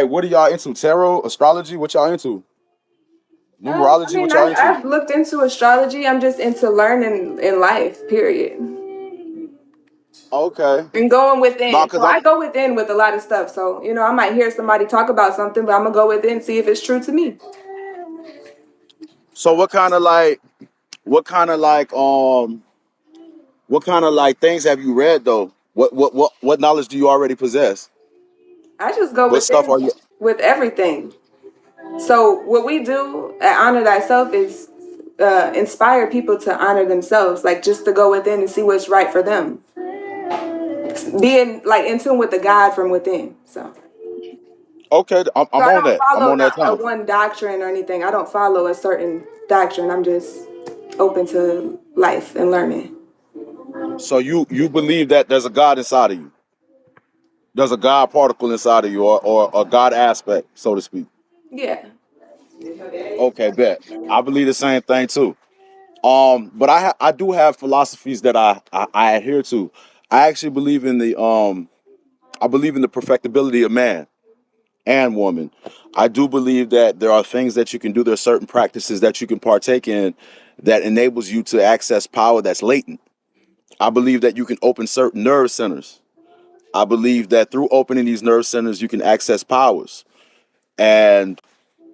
Hey, what are y'all into? Tarot, astrology? What y'all into? I Numerology? mean, What y'all into? I've looked into astrology. I'm just into learning in life, period, Okay. and going Nah, within. So cause I'm I go within with a lot of stuff. So I might hear somebody talk about something, but I'm gonna go within and see if it's true to me. so what kind of like things have you read though? What knowledge do you already possess? I just go What stuff within are you? with everything. So what we do at Honor Thyself is inspire people to honor themselves, like just to go within and see what's right for them, being like in tune with the God from within. Okay, So I'm I on don't that. I'm follow on that not a time. one doctrine or anything. I don't follow a certain doctrine. I'm just open to life and learning. So you believe that there's a God inside of you. There's a God particle inside of you, or a God aspect, so to speak. Yeah. Okay, bet. I believe the same thing too. But I do have philosophies that I adhere to. I actually believe in the I believe in the perfectibility of man and woman. I do believe that there are things that you can do. There are certain practices that you can partake in that enables you to access power that's latent. I believe that you can open certain nerve centers. I believe that through opening these nerve centers, you can access powers. And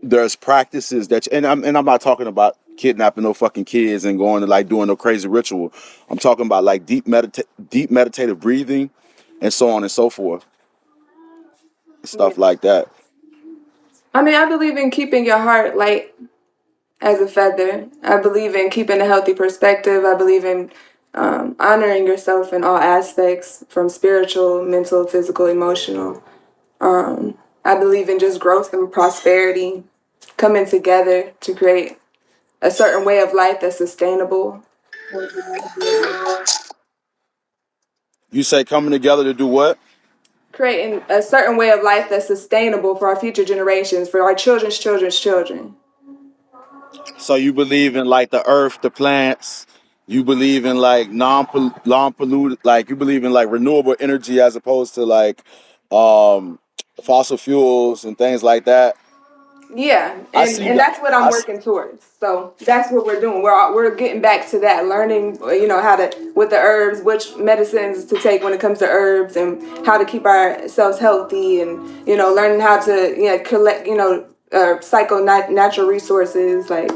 there's practices that, and I'm not talking about kidnapping no fucking kids and going to like doing no crazy ritual. I'm talking about like deep meditative breathing, and so on and so forth, Yeah. stuff like that. I mean, I believe in keeping your heart light as a feather. I believe in keeping a healthy perspective. I believe in honoring yourself in all aspects, from spiritual, mental, physical, emotional. I believe in just growth and prosperity, coming together to create a certain way of life that's sustainable. You say coming together to do what? Creating a certain way of life that's sustainable for our future generations, for our children's children's children. So you believe in like the earth, the plants. You believe in like non-polluted, like you believe in like renewable energy as opposed to like um fossil fuels and things like that. Yeah, I and see and that. that's what I'm working towards. So that's what we're doing. We're getting back to that, learning, how to with the herbs, which medicines to take when it comes to herbs, and how to keep ourselves healthy, and learning how to collect, cycle natural resources, like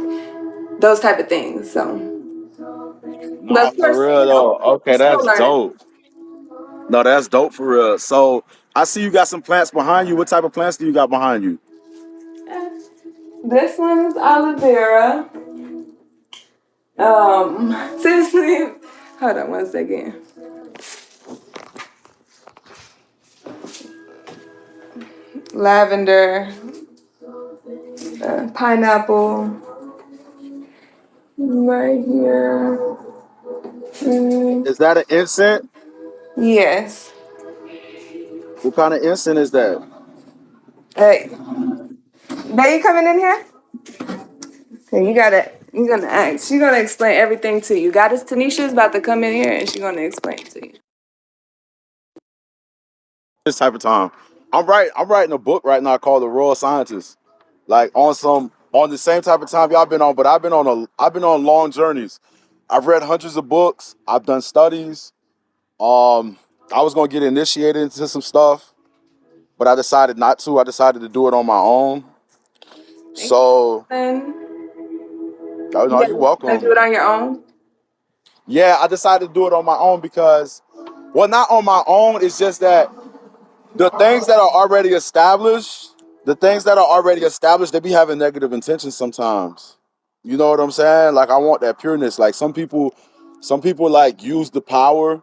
those type of things. So, but No, of for course, real though. we're Okay, still that's learning. dope. No, that's dope for real. So I see you got some plants behind you. What type of plants do you got behind you? This one's aloe vera. Seriously, hold on one second. Lavender, pineapple, right here. Mm, Is that an incense? yes. What kind of incense is that? Hey, are you coming in here? Okay, you're gonna ask. She's gonna explain everything to you. Goddess Tanisha's about to come in here and she's gonna explain to you. This type of time. I'm writing a book right now called The Royal Scientist. Like on the same type of time y'all been on, but I've been on long journeys. I've read hundreds of books. I've done studies. Um, I was gonna get initiated into some stuff, but I decided not to. I decided to do it on my own. Thank you. So, And oh you no, guys you're gonna do welcome. it on your own? Yeah, I decided to do it on my own because, well, not on my own. It's just that the things that are already established, they be having negative intentions sometimes. You know what I'm saying? Like I want that pureness. Like some people like use the power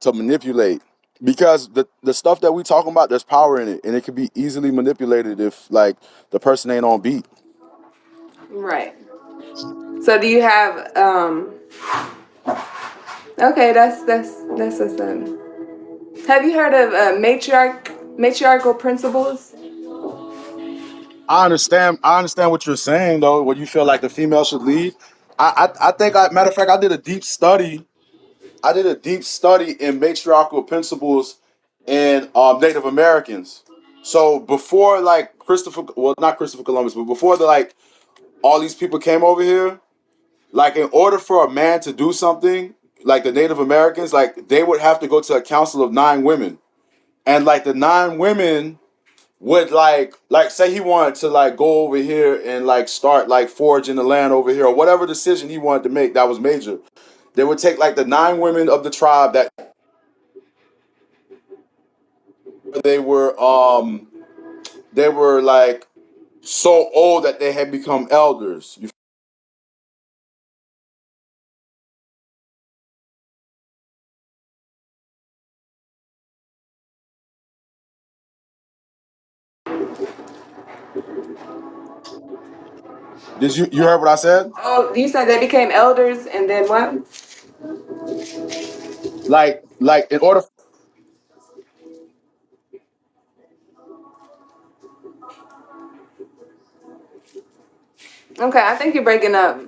to manipulate because the stuff that we talking about, there's power in it, and it can be easily manipulated if like the person ain't on beat. Right. So do you have okay, that's what's up. Have you heard of matriarchal principles? I understand what you're saying though. What you feel like the female should lead. I think matter of fact, I did a deep study. I did a deep study in matriarchal principles in Native Americans. So before like Christopher, well, not Christopher Columbus, but before the like all these people came over here, like in order for a man to do something, like the Native Americans, like they would have to go to a council of 9 women, and like the 9 women would like say he wanted to like go over here and like start like foraging the land over here or whatever decision he wanted to make that was major. They would take like the 9 women of the tribe that they were they were like so old that they had become elders. Did you heard what I said? Oh, you said they became elders and then what? Like in order. Okay, I think you're breaking up.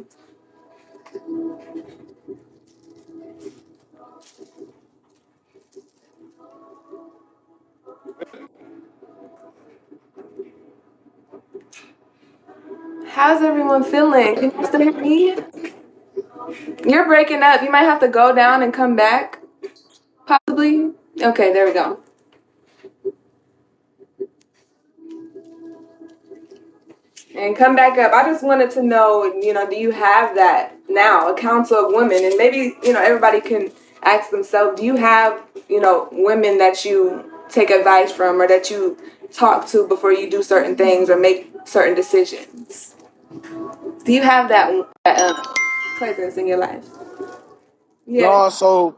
How's everyone feeling? Can you still hear me? You're breaking up. You might have to go down and come back, possibly. Okay, there we go. And come back up. I just wanted to know, do you have that now, a council of women? And maybe, everybody can ask themselves, do you have, women that you take advice from or that you talk to before you do certain things or make certain decisions? Do you have that presence in your life? Yeah. No, so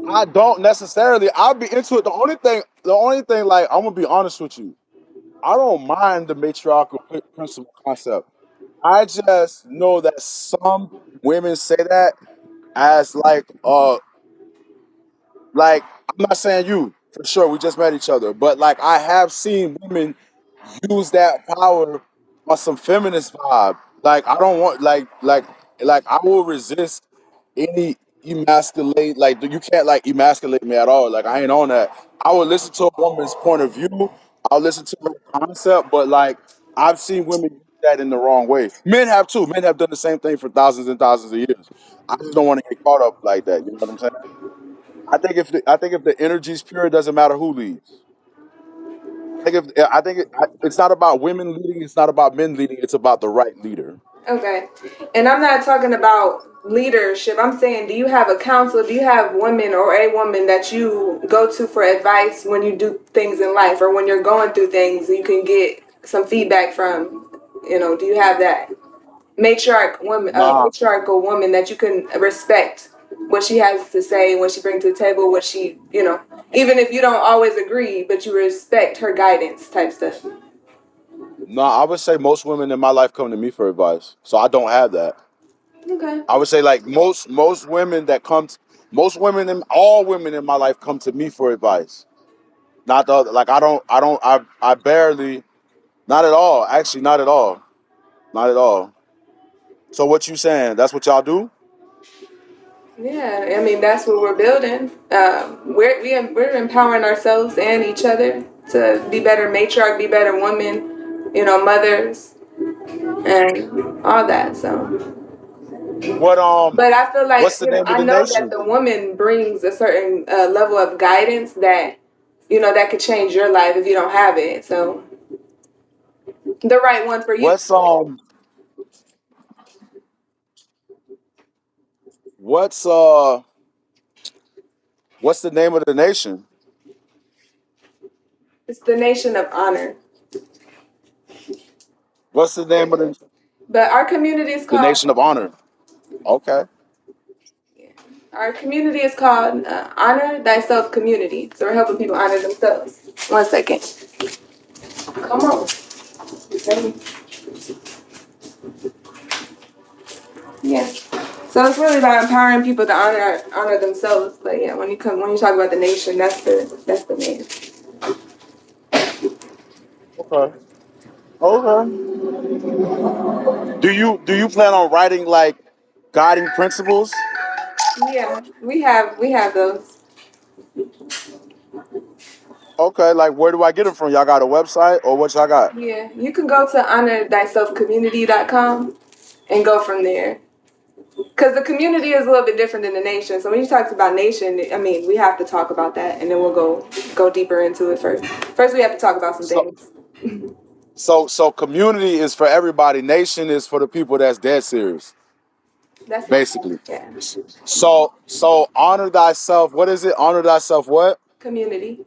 I don't necessarily. I'll be into it. The only thing, like I'm gonna be honest with you. I don't mind the matriarchal principle concept. I just know that some women say that as like I'm not saying you for sure. We just met each other, but like I have seen women use that power on some feminist vibe. Like I don't want like I will resist any emasculate like you can't like emasculate me at all. Like I ain't on that. I would listen to a woman's point of view. I'll listen to her concept, but like I've seen women use that in the wrong way. Men have too. Men have done the same thing for thousands and thousands of years. I just don't want to get caught up like that. You know what I'm saying? I think if the energy's pure, it doesn't matter who leads. It's not about women leading. It's not about men leading. It's about the right leader. Okay. And I'm not talking about leadership. I'm saying, do you have a counselor? Do you have women or a woman that you go to for advice when you do things in life or when you're going through things you can get some feedback from? Do you have that Nah, matriarchal woman that you can respect what she has to say when she brings to the table, what she, even if you don't always agree, but you respect her guidance type stuff. nah. I would say most women in my life come to me for advice, so I don't have that. Okay. I would say like most women that come, most women and all women in my life come to me for advice. Not the other, like I barely, not at all. Actually, not at all, not at all. So what you saying? That's what y'all do? Yeah, I mean that's what we're building. We're empowering ourselves and each other to be better matriarch, be better women, mothers and all that. So, What but I feel what's like the name of I the know that nation? the woman brings a certain level of guidance that that could change your life if you don't have it. So, the right one for you. What's what's uh what's the name of the nation? It's the nation of honor. What's the name of But our community is the called nation of honor? Okay. Our community is called Honor Thyself Community. So we're helping people honor themselves. One second. Come on. Okay. Yeah. So it's really about empowering people to honor themselves. But yeah, when you talk about the nation, that's the name. Okay. Okay. Do you plan on writing like guiding principles? Yeah, we have those. Okay, like where do I get them from? Y'all got a website or what y'all got? Yeah, you can go to honorthyselfcommunity.com and go from there. Because the community is a little bit different than the nation. So when you talk about nation, I mean, we have to talk about that, and then we'll go deeper into it first. First, we have to talk about some So things. so community is for everybody. Nation is for the people that's dead serious, That's basically. yeah. So honor thyself. What is it? Honor thyself. What? Community.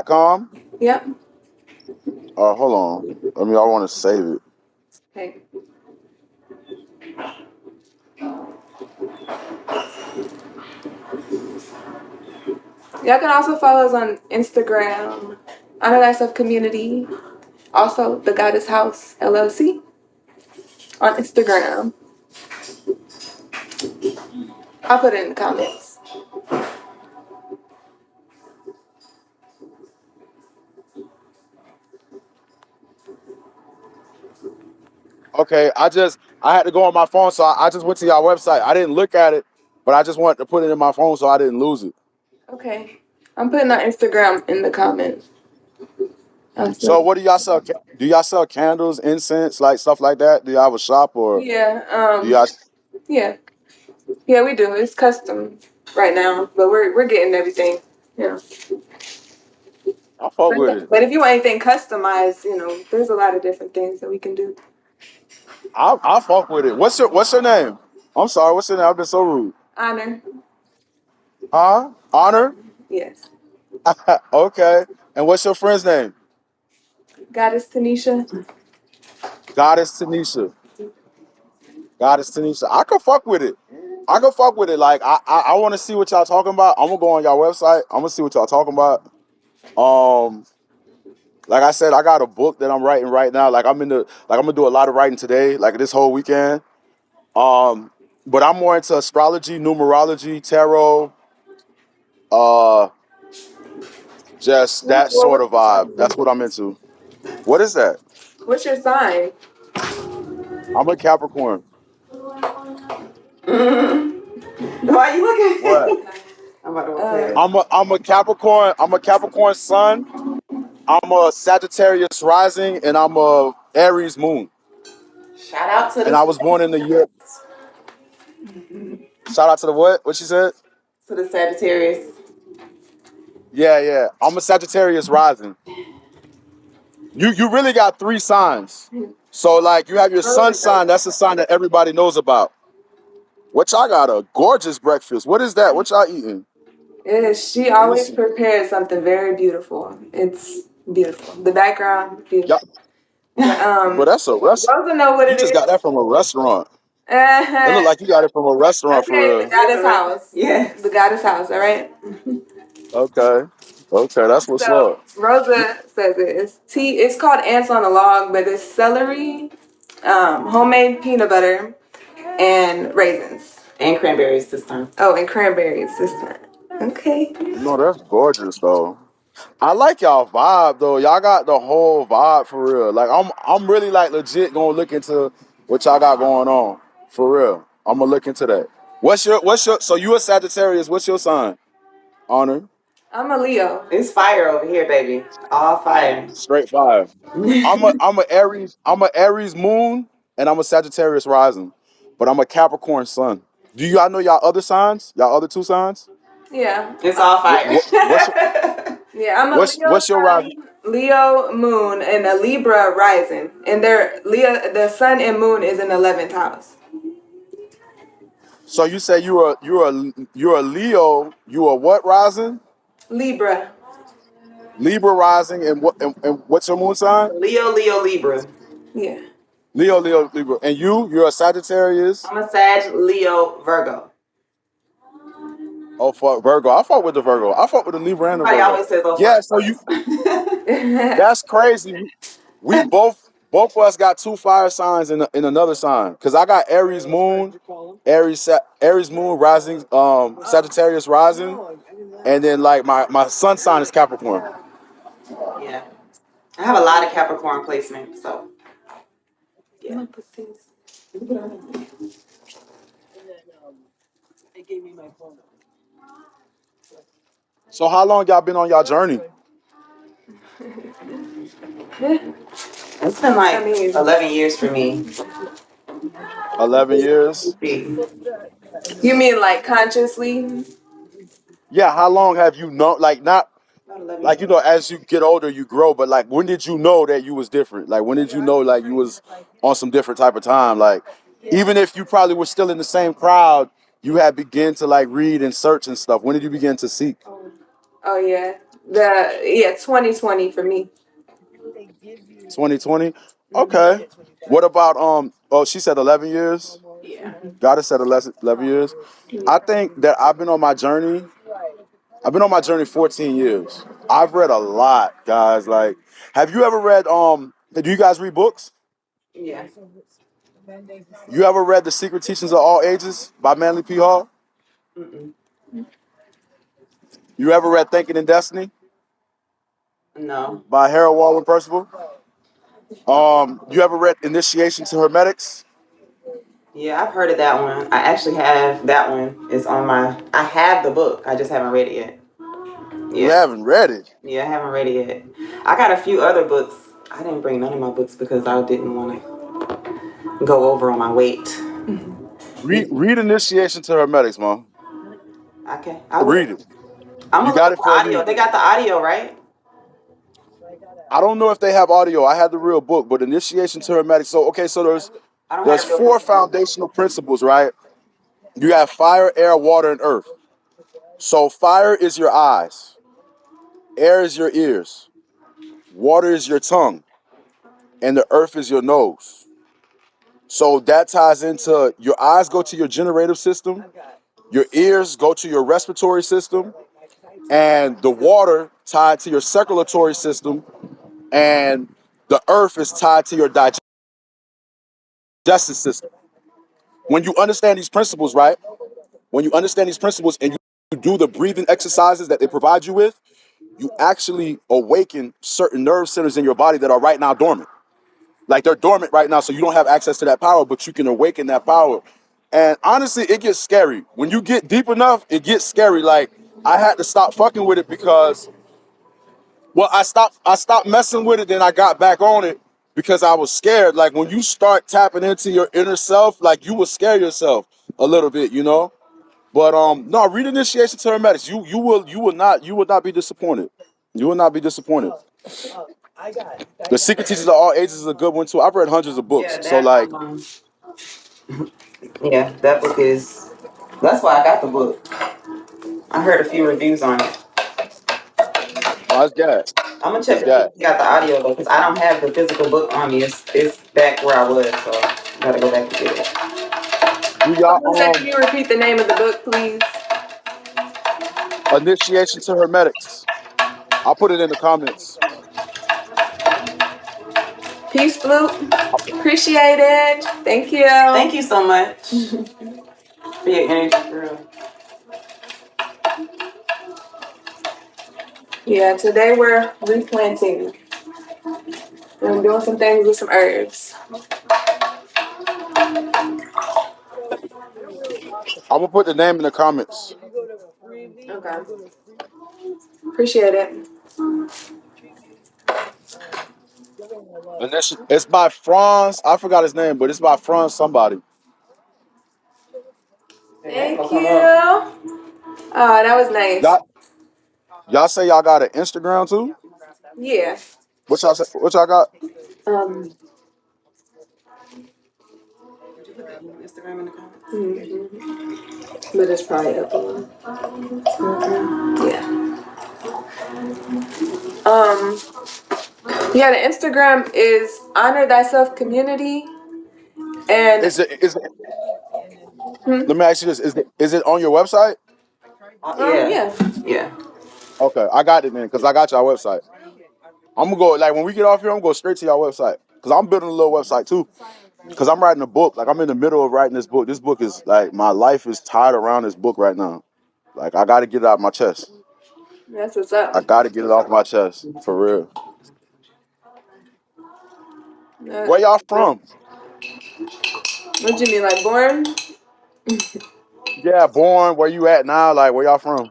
.com. Yep. Hold on. I want to save it. Hey. Y'all can also follow us on Instagram, Honor Thyself Community. Also, the Godis House LLC on Instagram. I'll put it in the comments. Okay, I had to go on my phone, so I just went to y'all website. I didn't look at it, but I just wanted to put it in my phone so I didn't lose it. Okay. I'm putting our Instagram in the comments. So what do y'all sell? Do y'all sell candles, incense, like stuff like that? Do y'all have a shop or do Yeah. y'all? Yeah. Yeah, we do. It's custom right now, but we're getting everything. Yeah. I fuck with it. But if you want anything customized, there's a lot of different things that we can do. I fuck with it. What's your name? I'm sorry. What's your name? I've been so rude. Honor. Huh? Honor? Yes. Okay. And what's your friend's name? Goddess Tanisha. Goddess Tanisha. Goddess Tanisha. I can fuck with it. I can fuck with it. Like I want to see what y'all talking about. I'm gonna go on y'all website. I'm gonna see what y'all talking about. Um, like I said, I got a book that I'm writing right now. I'm gonna do a lot of writing today, like this whole weekend. Um, but I'm more into astrology, numerology, tarot, uh, just that Well, sort of what's your vibe. sign? That's what I'm into. What is that? What's your sign? I'm a Capricorn. Why are you What? looking? I'm about to okay. I'm a Capricorn. I'm a Capricorn sun. I'm a Sagittarius rising, and I'm a Aries moon. Shout out to And I was the born in the year. Shout out to the what? What she said? Sagittarius. Yeah. I'm a Sagittarius rising. You really got three signs. So like you have your sun sign. That's the sign that everybody knows about. What y'all got a gorgeous breakfast. What is that? What y'all eating? She Let me always see. prepares something very beautiful. It's beautiful. The background, Yeah, beautiful. But, but that's a restaurant. Rosa know what You it just is. got that from a restaurant. It looked Uh-huh. like you got it from a restaurant for Okay, the real. Goddess House. Yes. The Goddess House, all right? Okay. That's what's So up. Rosa says it's called Ants on a Log, but it's celery, homemade peanut butter, and raisins. And cranberries this time. Oh, and cranberries this time. Okay. No, that's gorgeous though. I like y'all vibe though. Y'all got the whole vibe for real. Like I'm really like legit gonna look into what y'all got going on. For real. I'm gonna look into that. What's your so you a Sagittarius, what's your sign? Honor? I'm a Leo. It's fire over here, baby. All fire. Straight fire. I'm a Aries moon and I'm a Sagittarius rising. But I'm a Capricorn sun. Do y'all know y'all other signs? Y'all other two signs? Yeah. It's all What, fire. what, what's your, Yeah, I'm a Leo what's your rising? sun, Leo moon, and a Libra rising. And the sun and moon is in 11th house. So you say you're a Leo, you a what rising? Libra. Libra rising and what's your moon sign? Leo, Leo, Libra. Yeah. Leo, Libra. And you're a Sagittarius. I'm a Sag, Leo, Virgo. Oh fuck Virgo. I fuck with the Virgo. I fuck with the Libra and the Everybody Virgo. always says those Yeah, first so you Yeah. that's crazy. We both of us got two fire signs in another sign. Cause I got Aries moon, Aries moon rising, Sagittarius rising, and then like my sun sign is Capricorn. Yeah. I have a lot of Capricorn placements, so yeah. So how long y'all been on y'all journey? It's been like 11 years for me. 11 years. You mean like consciously? Yeah. How long have you known? Like not About 11 like years. you know, as you get older, you grow. But like, when did you know that you was different? Like, when did you know like you was on some different type of time? Like, even if you probably were still in the same crowd, you had begun to like read and search and stuff. When did you begin to seek? Oh yeah, 2020 for me. 2020. Okay. What about Oh, she said 11 years. Yeah. Goddess said 11 years. I think that I've been on my journey. I've been on my journey 14 years. I've read a lot, guys. Like, have you ever read do you guys read books? Yeah. You ever read The Secret Teachings of All Ages by Manly P. Hall? Mm-mm. You ever read Thinking in Destiny No. by Harold Walden Percival? You ever read Initiation to Hermetics? Yeah, I've heard of that one. I actually have that one. It's on my. I have the book. I just haven't read it yet. You Yeah. haven't read it. Yeah, I haven't read it yet. I got a few other books. I didn't bring none of my books because I didn't want to go over on my weight. Read Initiation to Hermetics, man. Okay, I Read will. it. I'm You gonna look got up it the for a audio. reason. They got the audio, right? I don't know if they have audio. I had the real book, but Initiation to Hermetics. So okay, so I don't there's have the real four book. foundational principles, right? You have fire, air, water, and earth. So fire is your eyes, air is your ears, water is your tongue, and the earth is your nose. So that ties into your eyes go to your generative system, your ears go to your respiratory system, and the water tied to your circulatory system, and the earth is tied to your digestive system. When you understand these principles, right? When you understand these principles and you do the breathing exercises that they provide you with, you actually awaken certain nerve centers in your body that are right now dormant. Like they're dormant right now, so you don't have access to that power, but you can awaken that power. And honestly, it gets scary. When you get deep enough, it gets scary. Like I had to stop fucking with it because I stopped messing with it, then I got back on it because I was scared. Like when you start tapping into your inner self, like you will scare yourself a little bit, you know? But no, read Initiation to Hermetics. You will not be disappointed. You will not be disappointed. The Secret Teachers of All Ages is a good one too. I've read hundreds of books. Yeah, So that. like, Yeah, that book is. That's why I got the book. I heard a few reviews on it. oh, it's gas. I'm gonna check It's to see if gas. you got the audio though, because I don't have the physical book on me. It's back where I was, so I gotta go back and get it. Do y'all Can you repeat the name of the book, please? Initiation to Hermetics. I'll put it in the comments. Peace, Flute. Appreciate it. Thank you. Thank you so much for your energy, for real. Yeah, today we're replanting. We're doing some things with some herbs. I'm gonna put the name in the comments. Okay. Appreciate it. It's by Franz. I forgot his name, but it's by Franz somebody. Thank you. Oh, that was nice. Y'all say y'all got an Instagram too? Yeah. What y'all say? What y'all got? Um. Did you put the Instagram in the comments? Mm-hmm. But it's probably up on. Mm-hmm. Yeah. Yeah. The Instagram is Honor Thyself Community, and Is it? Let me ask you this: is it on your website? Yeah. yeah. Yeah. Okay, I got it then, cause I got y'all website. I'm gonna go like when we get off here. I'm gonna go straight to y'all website, cause I'm building a little website too. Cause I'm writing a book. Like I'm in the middle of writing this book. This book is like my life is tied around this book right now. Like I got to get it out my chest. That's what's up. I got to get it off my chest for real. Uh, Where y'all from? what do you mean, like born? Yeah, born. Where you at now? Like where y'all from?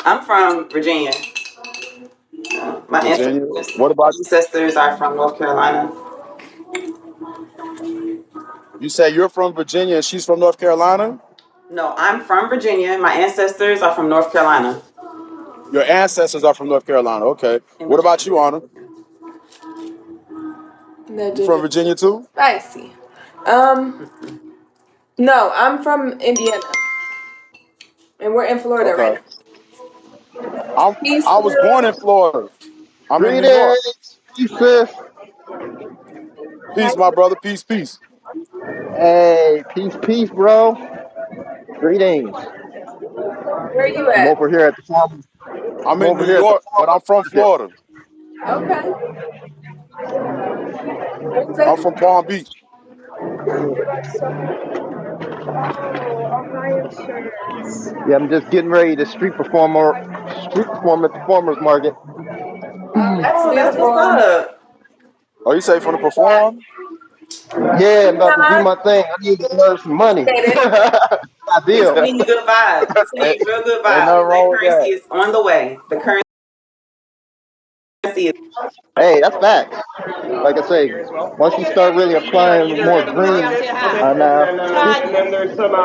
I'm from Virginia. My Virginia. What about ancestors are from North Carolina. you? Say you're from Virginia and she's from North Carolina? No, I'm from Virginia. My ancestors are from North Carolina. Your ancestors are from North Carolina. Okay. What about you, Anna? That You from ginger Virginia too? spicy. No, I'm from Indiana, and we're in Florida right Okay. now. I'm Peace, I was born in Will. Florida. I'm in New York. Greetings, sis. How Peace, my you brother. Peace, peace. Hey, peace, peace, bro. Greetings. Where you I'm at? over here at the farm. I'm I'm in over New here at the York, but I'm farmers from market. Florida. Okay. I'm Okay. from Palm Beach. Yeah, I'm just getting ready to street perform at the farmers market. Oh, that's Oh, that's what's beautiful. up. Oh, you say from the perform? Yeah, I'm about to do Nah, my thing. I need to earn some money. get it. I You're deal. sending good vibes. You're ain't, sending real good ain't vibes. nothing That wrong with currency that. is on the way. The currency is. Hey, that's facts. Like I say, once you start really applying more green, and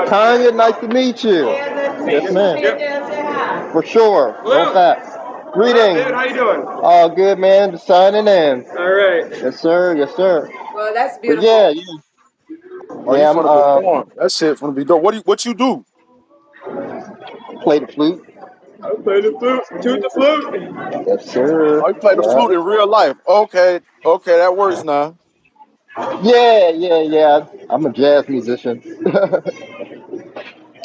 Tanya, nice to meet you. Yes, ma'am. For sure. No facts. Greetings. How you doing? All good, man. Just signing in. All right. Yes, sir. Yes, sir. Well, that's But beautiful. Oh, you yeah, from the perform? That shit from the dope. What you do? play the flute. I play the flute. Toot the flute. Yes, sir. Oh, you play the flute in real life. Okay, okay, that works now. Yeah, yeah, yeah. I'm a jazz musician.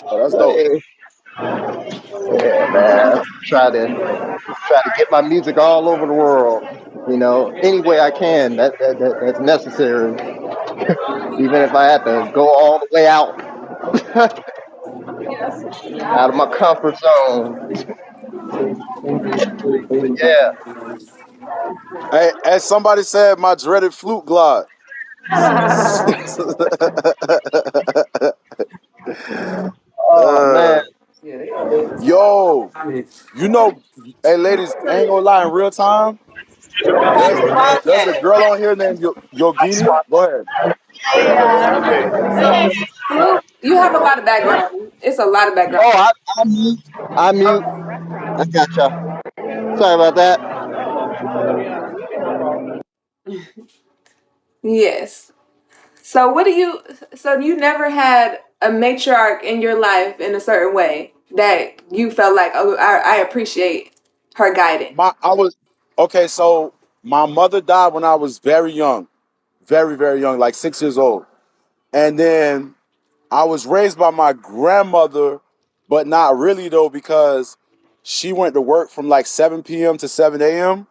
Oh, that's dope. Hey, yeah, man. Try to get my music all over the world. You know, any way I can. That's necessary. Even if I have to go all the way out, out of my comfort zone. But yeah. Hey, as somebody said, my dreaded flute glide. Oh man. uh, yo, you know, hey ladies, I ain't gonna lie. In real time, there's a girl on here named Yogini. Go ahead. So, Blue, you have a lot of background. It's a lot of background. Oh, I mute. I mute. I gotcha. Sorry about that. Yes. So, what do you? So, you never had a matriarch in your life in a certain way that you felt like, oh, I appreciate her guidance. I was okay. So my mother died when I was very young, very very young, like 6 years old, and then I was raised by my grandmother, but not really though because she went to work from like 7 p.m. to 7 a.m.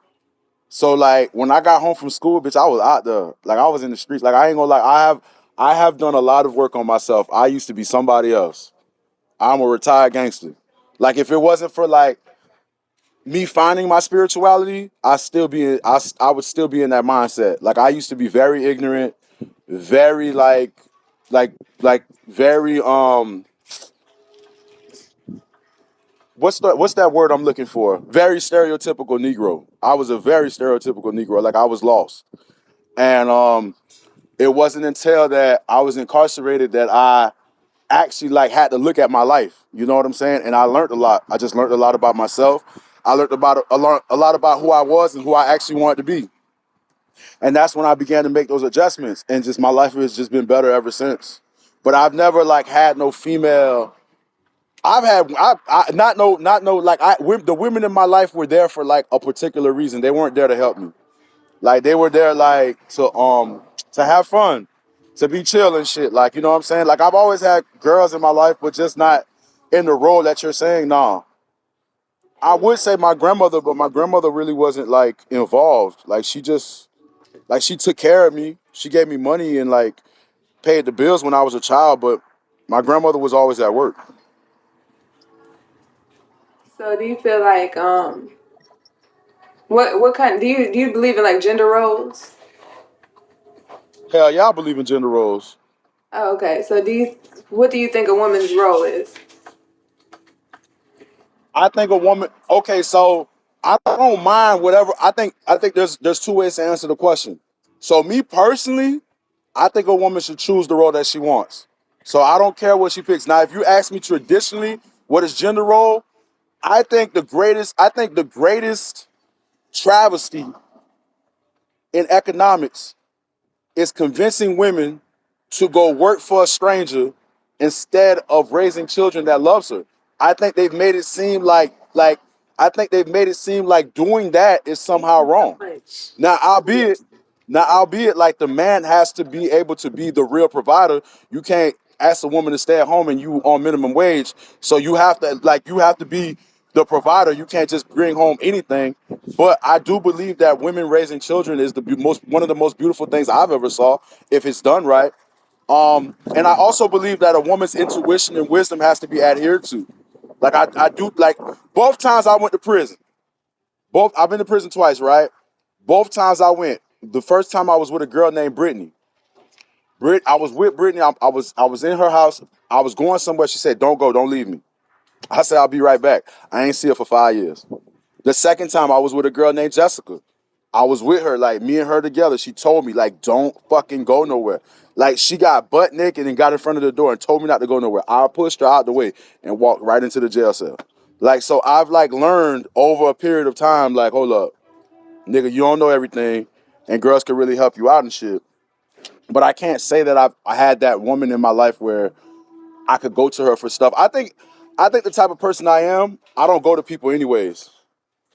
So like when I got home from school, bitch, I was out there. Like I was in the streets. Like I ain't gonna lie, I have done a lot of work on myself. I used to be somebody else. I'm a retired gangster. Like if it wasn't for like me finding my spirituality, I would still be in that mindset. Like I used to be very ignorant, very like very what's that word I'm looking for? Very stereotypical Negro. I was a very stereotypical Negro. Like I was lost. And it wasn't until that I was incarcerated that I actually like had to look at my life. You know what I'm saying? And I learned a lot. I just learned a lot about myself. I learned a lot about who I was and who I actually wanted to be. And that's when I began to make those adjustments. And just my life has just been better ever since. But I've never like had no female. I've had I not no like the women in my life were there for like a particular reason. They weren't there to help me. Like they were there like to have fun, to be chill and shit. Like you know what I'm saying? Like I've always had girls in my life, but just not in the role that you're saying. Nah, I would say my grandmother, but my grandmother really wasn't like involved. Like she took care of me. She gave me money and like paid the bills when I was a child. But my grandmother was always at work. So, do you feel like what kind do you believe in like gender roles? Hell yeah, I believe in gender roles. Oh, okay. So, what do you think a woman's role is? I think a woman. Okay, so I don't mind whatever. I think there's two ways to answer the question. So me personally, I think a woman should choose the role that she wants. So I don't care what she picks. Now, if you ask me traditionally, what is gender role? I think the greatest travesty in economics is convincing women to go work for a stranger instead of raising children that loves her. I think they've made it seem like I think they've made it seem like doing that is somehow wrong. Now, albeit like the man has to be able to be the real provider. You can't ask a woman to stay at home and you on minimum wage. So you have to be the provider. You can't just bring home anything. But I do believe that women raising children is the most one of the most beautiful things I've ever saw if it's done right. And I also believe that a woman's intuition and wisdom has to be adhered to. Like I do like both times I went to prison. Both I've been to prison twice, right? Both times I went. The first time I was with a girl named Brittany. I was with Brittany. I was in her house. I was going somewhere. She said, "Don't go. Don't leave me." I said, "I'll be right back." I ain't see her for 5 years. The second time I was with a girl named Jessica. I was with her, like me and her together. She told me, like, don't fucking go nowhere. Like she got butt naked and got in front of the door and told me not to go nowhere. I pushed her out the way and walked right into the jail cell. Like so, I've like learned over a period of time, like, hold up, nigga, you don't know everything, and girls can really help you out and shit. But I can't say that I had that woman in my life where I could go to her for stuff. I think the type of person I am, I don't go to people anyways.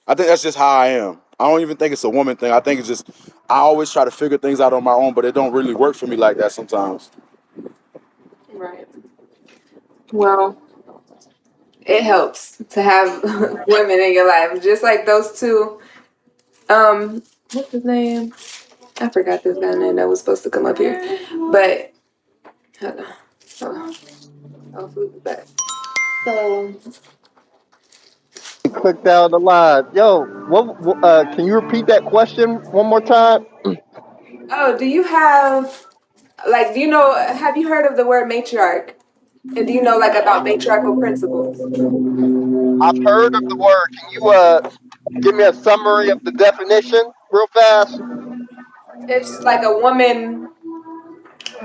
I think that's just how I am. I don't even think it's a woman thing. I think it's just I always try to figure things out on my own, but it don't really work for me like that sometimes. Right. Well, it helps to have women in your life, just like those two. What's his name? I forgot this guy's name that was supposed to come up here, but hold on. Hold on. I'll flip it back. So, Clicked out the live. Yo, can you repeat that question one more time? do you have like, have you heard of the word matriarch? And do you know like about matriarchal principles? I've heard of the word. Can you give me a summary of the definition real fast? It's like a woman.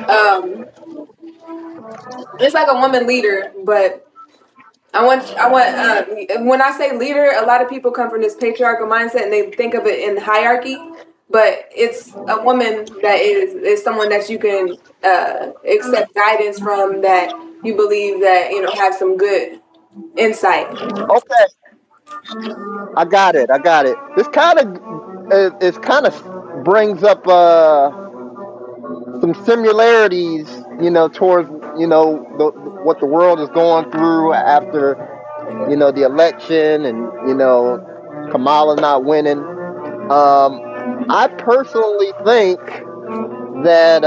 Um, it's like a woman leader, but when I say leader, a lot of people come from this patriarchal mindset and they think of it in hierarchy, but it's a woman that is someone that you can accept guidance from, that you believe that have some good insight. Okay, I got it. This kind of it kind of brings up some similarities, towards what the world is going through after the election and Kamala not winning. I personally think that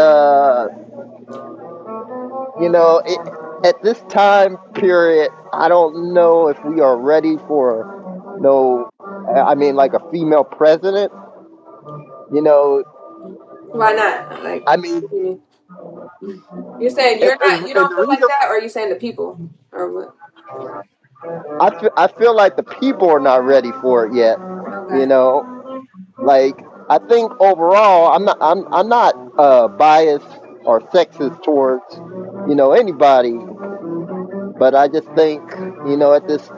at this time period, I don't know if we are ready for I mean, like a female president. You know, Why not? Like, I mean, what do you mean? You're saying you and don't the feel like reason that, or are you saying the people, or what? I feel like the people are not ready for it yet. You Okay. know, like I think overall, I'm not biased or sexist towards anybody, but I just think at this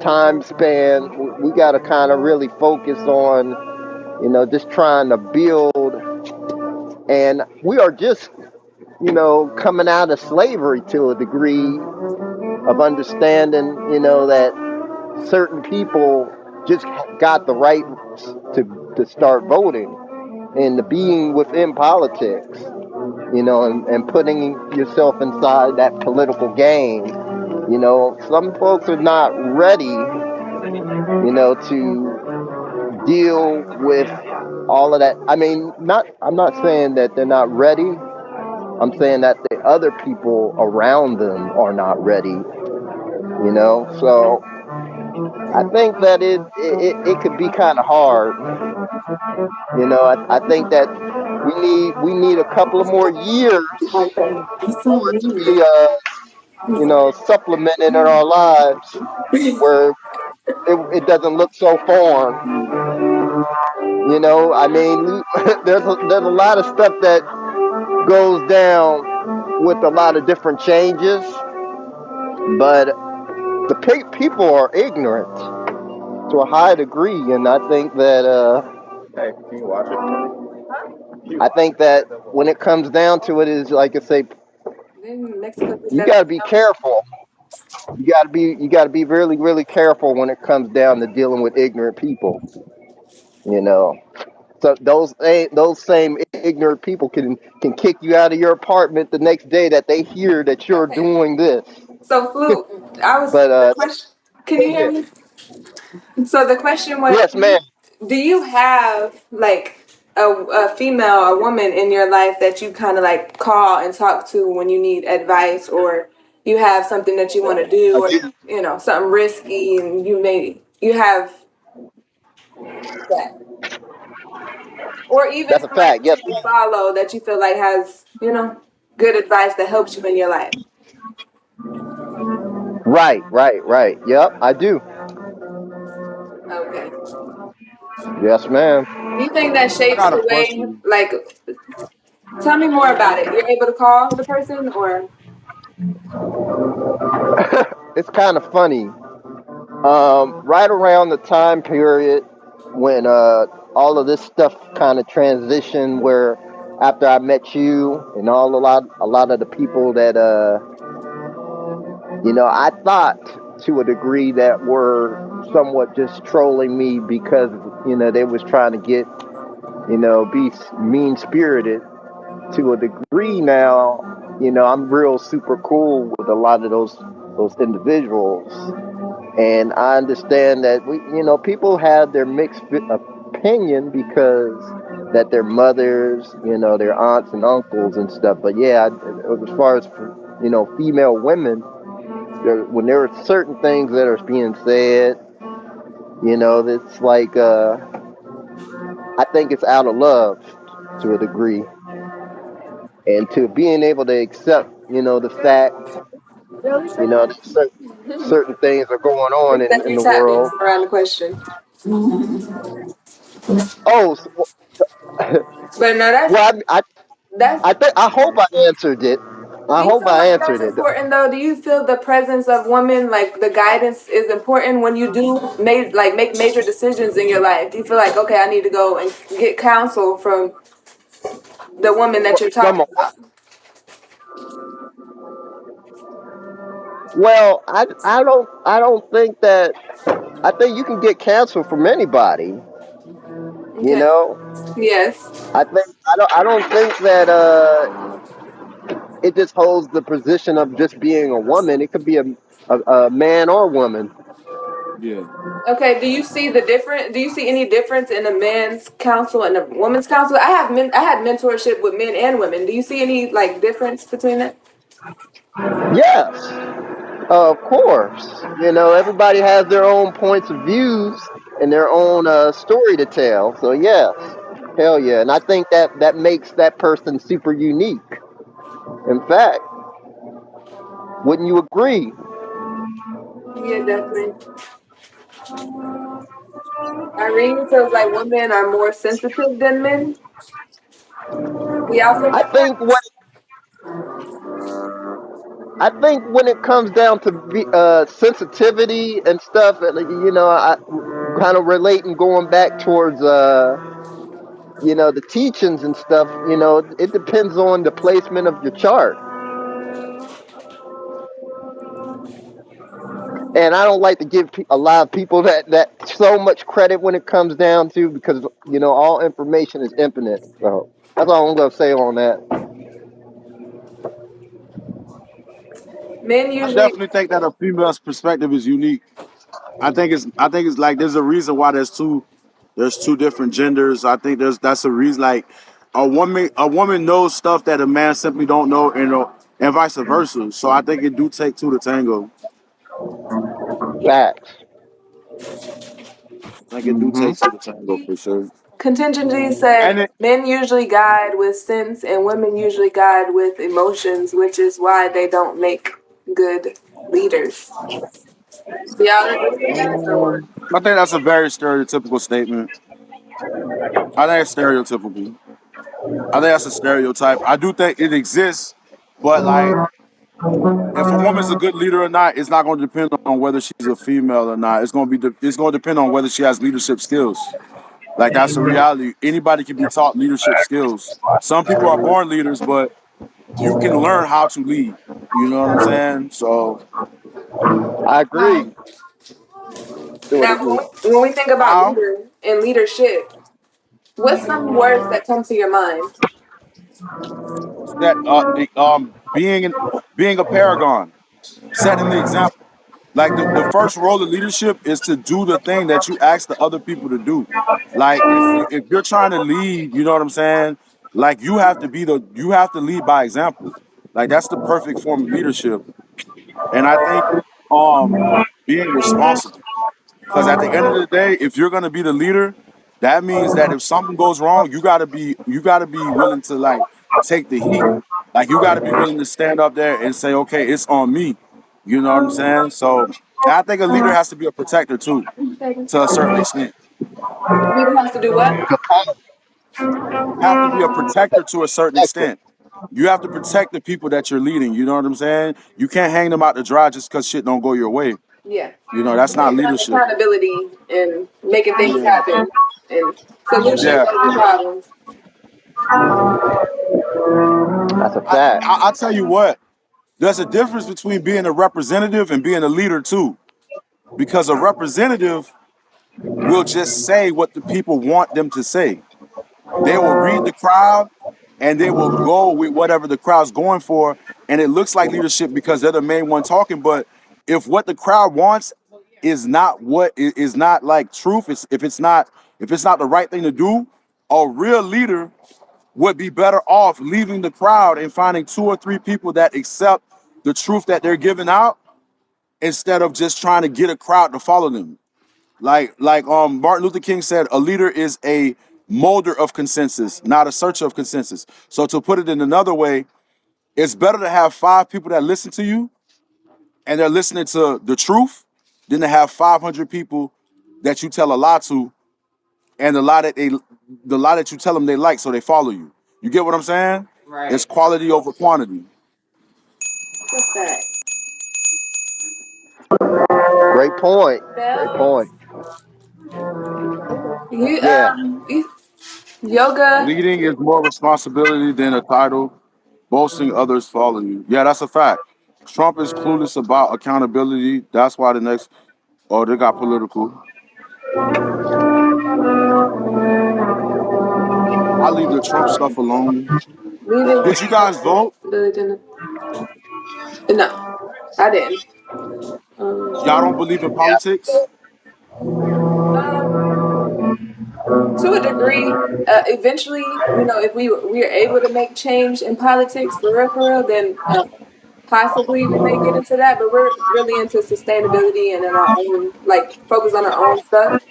time span we got to kind of really focus on just trying to build, and we are just coming out of slavery to a degree of understanding that certain people just got the right to start voting and to being within politics, and putting yourself inside that political game. Some folks are not ready, to deal with all of that. I mean, I'm not saying that they're not ready. I'm saying that the other people around them are not ready, So I think that it could be kind of hard. I think that we need a couple of more years for it to be supplemented in our lives where it doesn't look so foreign. You know, I mean, there's a lot of stuff that goes down with a lot of different changes, but the people are ignorant to a high degree, and I think that Hey, can you watch it? I think that when it comes down to it, is like I say, Then Mexico puts you that got on to be careful. You got to be really really careful when it comes down to dealing with ignorant people. You know, so those same ignorant people can kick you out of your apartment the next day that they hear that you're Okay. doing this. So, Flute, I was But the question. Can go you hear ahead. me? So the question was, Yes, ma'am. do you have like a female, a woman in your life that you kind of like call and talk to when you need advice, or you have something that you want to do, I or do. something risky, and you have that, or even That's a somebody fact. that Yes, you ma'am. follow that you feel like has good advice that helps you in your life. Right, right, right. Yep, I do. Okay. Yes, ma'am. Do you think that I shapes got a the way, question. like, tell me more about it. You're able to call the person, or It's kind of funny. Right around the time period when all of this stuff kind of transitioned, where after I met you and a lot of the people that I thought to a degree that were somewhat just trolling me because they was trying to get be mean spirited to a degree. Now I'm real super cool with a lot of those individuals, and I understand that people have their mixed opinion because that their mothers, their aunts and uncles and stuff. But yeah, as far as female women, when there are certain things that are being said, it's like I think it's out of love to a degree, and to being able to accept the fact really? that certain things are going on in Exactly, the tap world. dancing around the question. Oh, But no, well, that's I hope I answered it. I do you hope feel I like that's answered it. important though? Do you feel the presence of women, like the guidance is important when you do make major decisions in your life? Do you feel like, okay, I need to go and get counsel from the woman that you're From talking about? well, I don't think that. I think you can get canceled from anybody. You Okay. know, Yes. I don't think that it just holds the position of just being a woman. It could be a man or woman. Yeah. Okay. Do you see the different? Do you see any difference in a man's counsel and a woman's counsel? I had mentorship with men and women. Do you see any like difference between that? Yes, of course. Everybody has their own points of views and their own story to tell. So yes, hell yeah, and I think that makes that person super unique. In fact, wouldn't you agree? Yeah, definitely. Irene feels like women are more sensitive than men. Do y'all feel I like that? think what I think when it comes down to sensitivity and stuff, I kind of relate and going back towards the teachings and stuff. It depends on the placement of your chart. And I don't like to give a lot of people that so much credit when it comes down to, because all information is infinite. So that's all I'm gonna say on that. Men I usually. definitely think that a female's perspective is unique. I think it's like there's a reason why there's two different genders. I think that's a reason, like a woman knows stuff that a man simply don't know, and vice versa. So I think it do take two to tango. Facts. I think it do Hmm. take two to tango for sure. Contingency And said it, men usually guide with sense and women usually guide with emotions, which is why they don't make good leaders. Do y'all agree with that or what? I think that's a very stereotypical statement. I think it's stereotypical. I think that's a stereotype. I do think it exists, but like if a woman's a good leader or not, it's not going to depend on whether she's a female or not. It's going to depend on whether she has leadership skills. Like that's the reality. Anybody can be taught leadership skills. Some people are born leaders, but you can learn how to lead. You know what I'm saying? So I Now, agree. Do what now it do. when we think about how leader and leadership, what's some words that come to your mind? that being a paragon, setting the example. Like the first role of leadership is to do the thing that you ask the other people to do. Like if you're trying to lead, you know what I'm saying? Like you have to lead by example. Like that's the perfect form of leadership. And I think um being responsible. Because at the end of the day, if you're gonna be the leader, that means that if something goes wrong, you gotta be willing to like take the heat. Like you gotta be willing to stand up there and say, okay, it's on me. You know what I'm saying? So I think a leader has to be a protector too, to a certain extent. Leader has to do what? Have to be a protector to a certain Protector. extent. You have to protect the people that you're leading. You know what I'm saying? You can't hang them out to dry just because shit don't go your way. Yeah. You know, that's not Taking like leadership. accountability and making things Yeah. happen and solutions Yeah. over problems. That's a fact. I'll tell you what. There's a difference between being a representative and being a leader too, because a representative will just say what the people want them to say. They will read the crowd and they will go with whatever the crowd's going for, and it looks like leadership because they're the main one talking. But if what the crowd wants is not is not like truth, if it's not the right thing to do, a real leader would be better off leaving the crowd and finding two or three people that accept the truth that they're giving out instead of just trying to get a crowd to follow them. Like Martin Luther King said, a leader is a molder of consensus, not a searcher of consensus. So to put it in another way, it's better to have five people that listen to you and they're listening to the truth than to have 500 people that you tell a lie to and the lie that you tell them they like, so they follow you. You get what I'm saying? It's Right. quality over quantity. What's that? Great point. Great Bell? point. You Yeah. yoga. Leading is more responsibility than a title. Boasting others follow you. Yeah, that's a fact. Trump is clueless about accountability. That's why the next, oh, they got political. I leave the Trump stuff alone. Leaving Did you guys vote? no, I didn't. Y'all don't believe in politics? Um, to a degree, eventually, if we are able to make change in politics for real, then possibly we may get into that. But we're really into sustainability and in our own, like, focus on our own stuff.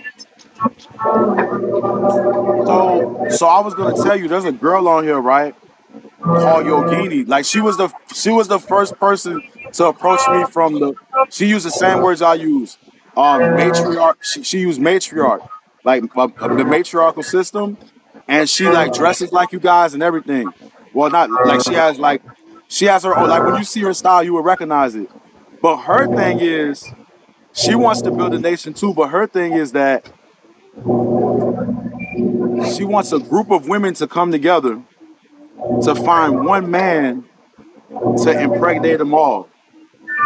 So I was gonna tell you, there's a girl on here, right? Called Yogini. Like she was the first person to approach me from the. She used the same words I use. Matriarch. She used matriarch, like the matriarchal system, and she like dresses like you guys and everything. Well, not like she has her own. Like when you see her style, you will recognize it. But her thing is she wants to build a nation too. But her thing is that she wants a group of women to come together to find one man to impregnate them all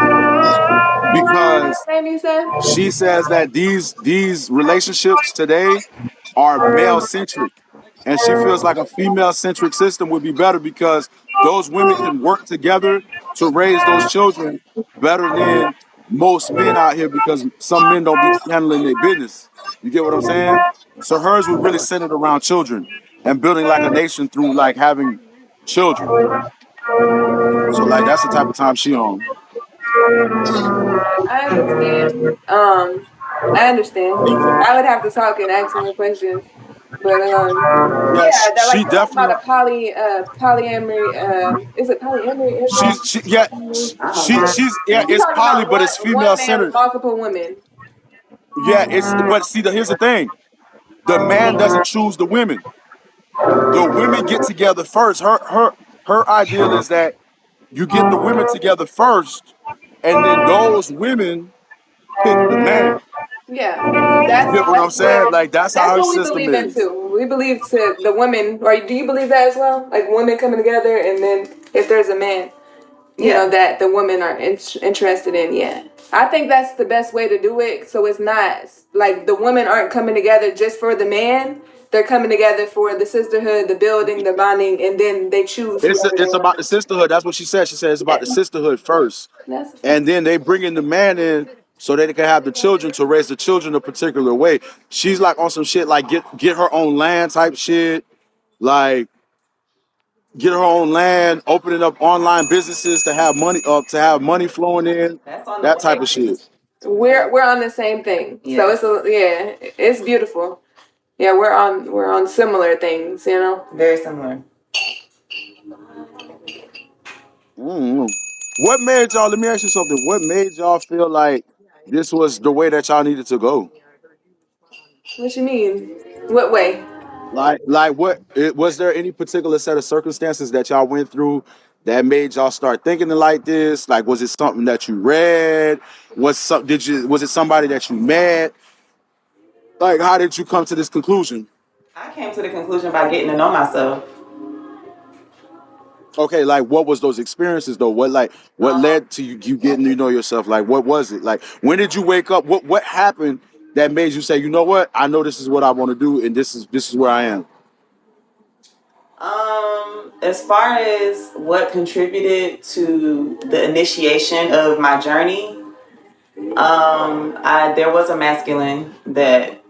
What because name you said? she says that these relationships today are male centric and she feels like a female centric system would be better because those women can work together to raise those children better than most men out here because some men don't be handling their business. You get what I'm saying? So hers would really center around children and building like a nation through like having children. So like that's the type of time she on. I understand. I understand. I would have to talk and ask more questions. But Yeah, yeah, that she like talk about definitely. a polyamory. Is it polyamory? She's she yeah I don't she know. she's yeah She it's talks poly, about but it's one female man with centered. multiple women. Yeah, it's but see here's the thing: the man doesn't choose the women. The women get together first. Her ideal is that you get the women together first, and then those women pick the man. Yeah, You get what I'm saying? Like that's that's how her what we system believe in is. too. We believe to the women, or do you believe that as well? Like women coming together, and then if there's a man, you know, Yeah. that the women are interested in. Yeah, I think that's the best way to do it. So it's not like the women aren't coming together just for the man. They're coming together for the sisterhood, the building, the bonding, and then they choose whoever they It's want about to. the sisterhood. That's what she said. She said it's about Yeah, the sisterhood first, that's and then they bring in the man in so they can have the children to raise the children a particular way. She's like on some shit like get her own land type shit, like get her own land, opening up online businesses to have money flowing in, That's on the that type way. of shit. we're on the same thing. So Yeah. it's beautiful. Yeah, we're on similar things. You know. Very similar. Mm. What made y'all? Let me ask you something. What made y'all feel like this was the way that y'all needed to go? What you mean? What way? What was there any particular set of circumstances that y'all went through that made y'all start thinking like this? Like, was it something that you read? Was it somebody that you met? Like, how did you come to this conclusion? I came to the conclusion by getting to know myself. Okay, like what was those experiences though? What Um, led to you getting to know yourself? Like what was it? Like when did you wake up? What happened that made you say, you know what? I know this is what I want to do and this is where I am. as far as what contributed to the initiation of my journey, I there was a masculine that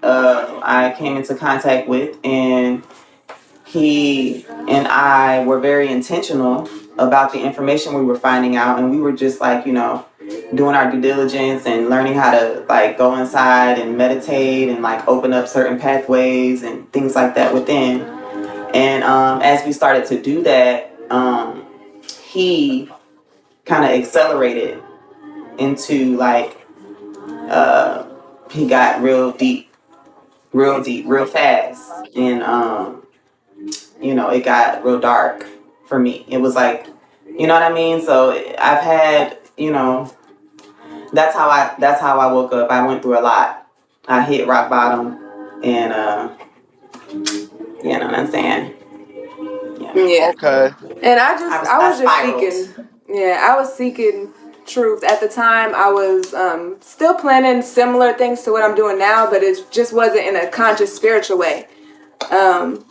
I came into contact with, and he and I were very intentional about the information we were finding out, and we were just like, doing our due diligence and learning how to like go inside and meditate and like open up certain pathways and things like that within. And as we started to do that, he kind of accelerated into like he got real deep, real fast, and it got real dark for me. It was like, you know what I mean. So I've had, that's how I woke up. I went through a lot. I hit rock bottom, and you know what I'm saying. Yeah. Okay. And I I was just spiraled. seeking. Yeah, I was seeking truth at the time. I was still planning similar things to what I'm doing now, but it just wasn't in a conscious spiritual way.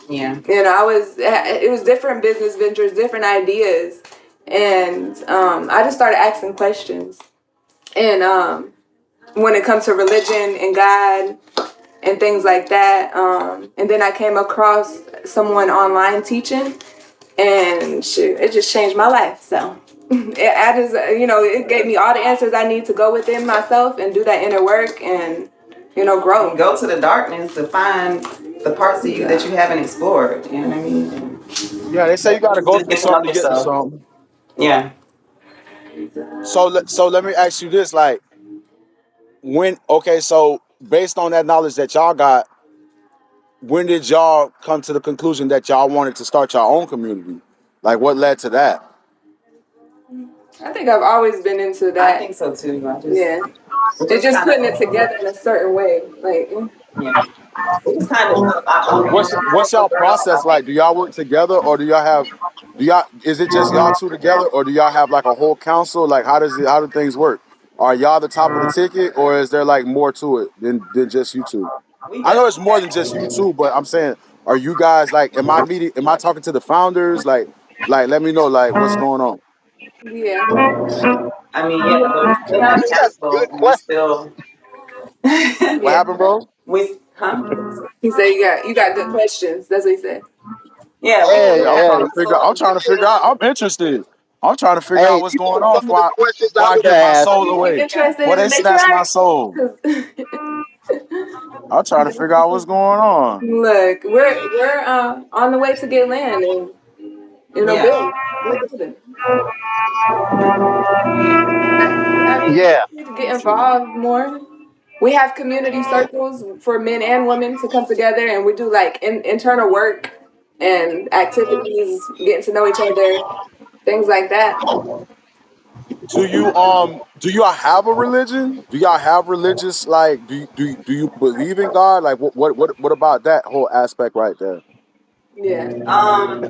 Yeah. It was different business ventures, different ideas, and I just started asking questions. And when it comes to religion and God and things like that, and then I came across someone online teaching, and shoot, it just changed my life. So it gave me all the answers I need to go within myself and do that inner work and grow. Go to the darkness to find the parts of you that you haven't explored. You know what I mean? Yeah, they say you gotta go Just through get to know something to get to yourself. something. Yeah. So let me ask you this: like, so based on that knowledge that y'all got, when did y'all come to the conclusion that y'all wanted to start your own community? Like, what led to that? I think I've always been into I that. think so too. Yeah, it's just putting it together in a certain way. Like, Yeah. It was kind of What's y'all process like? Do y'all work together, or do y'all is it just y'all two together, or do y'all have like a whole council? Like, how do things work? Are y'all the top of the ticket, or is there like more to it than just you two? we I know it's definitely more than just you two, but I'm saying, are you guys like, am I talking to the founders? Like, let me know like what's going on. yeah, I mean, yeah, yeah. but we still have You got some counsel, good and we questions. still What Yeah. happened, bro? huh? He said you got good questions. That's what he said. Yeah, we Yeah, Hey, still yeah, have hey, I'm counsel, and we trying to figure out. still I'm interested. I'm trying to figure out hey, what's you going know on some of the questions before I I would give my have asked. soul You away. interested Before in they the snatch my matriarch? soul. 'Cause I'm trying to figure out what's going on. Look, we're on the way to get land and Yeah. build. I mean, Yeah. we need to get involved more. We have community circles for men and women to come together, and we do like internal work and activities, getting to know each other, things like that. Do y'all have a religion? Do y'all have religious like do you believe in God? Like what about that whole aspect right there? Yeah. Um,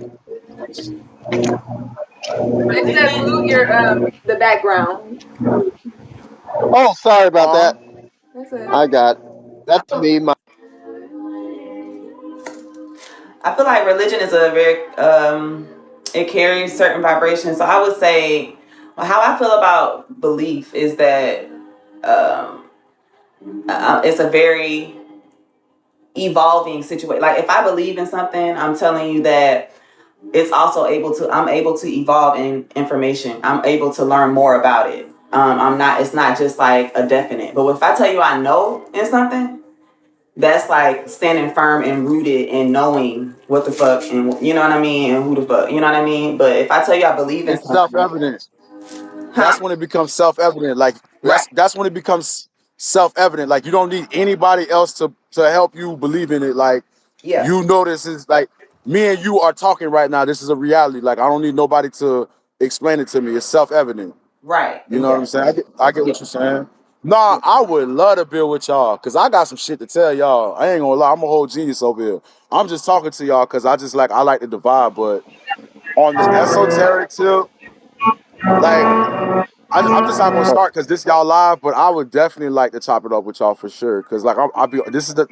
They said it, blue your the background. Oh, sorry about Huh? that. That's it. I got that's me. My I feel like religion is a very it carries certain vibrations. So I would say, well, how I feel about belief is that um, it's a very evolving situation. Like if I believe in something, I'm telling you that it's also I'm able to evolve in information. I'm able to learn more about it. It's not just like a definite. But if I tell you I know in something, that's like standing firm and rooted in knowing what the fuck and you know what I mean and who the fuck, you know what I mean? But if I tell you I believe in It's something, self-evident. huh? That's when it becomes self-evident. Like Right. that's when it becomes self-evident. Like you don't need anybody else to help you believe in it. Like Yeah. you know this is like me and you are talking right now. This is a reality. Like I don't need nobody to explain it to me. It's self-evident. Right. You know what I'm Exactly. saying? I get Yeah. what you're saying. Nah, Yeah. I would love to build with y'all because I got some shit to tell y'all. I ain't gonna lie, I'm a whole genius over here. I'm just talking to y'all because I like the divide, but on the esoteric tip, like I'm just not gonna start because this y'all live, but I would definitely like to chop it up with y'all for sure. Cause like I'll be this is the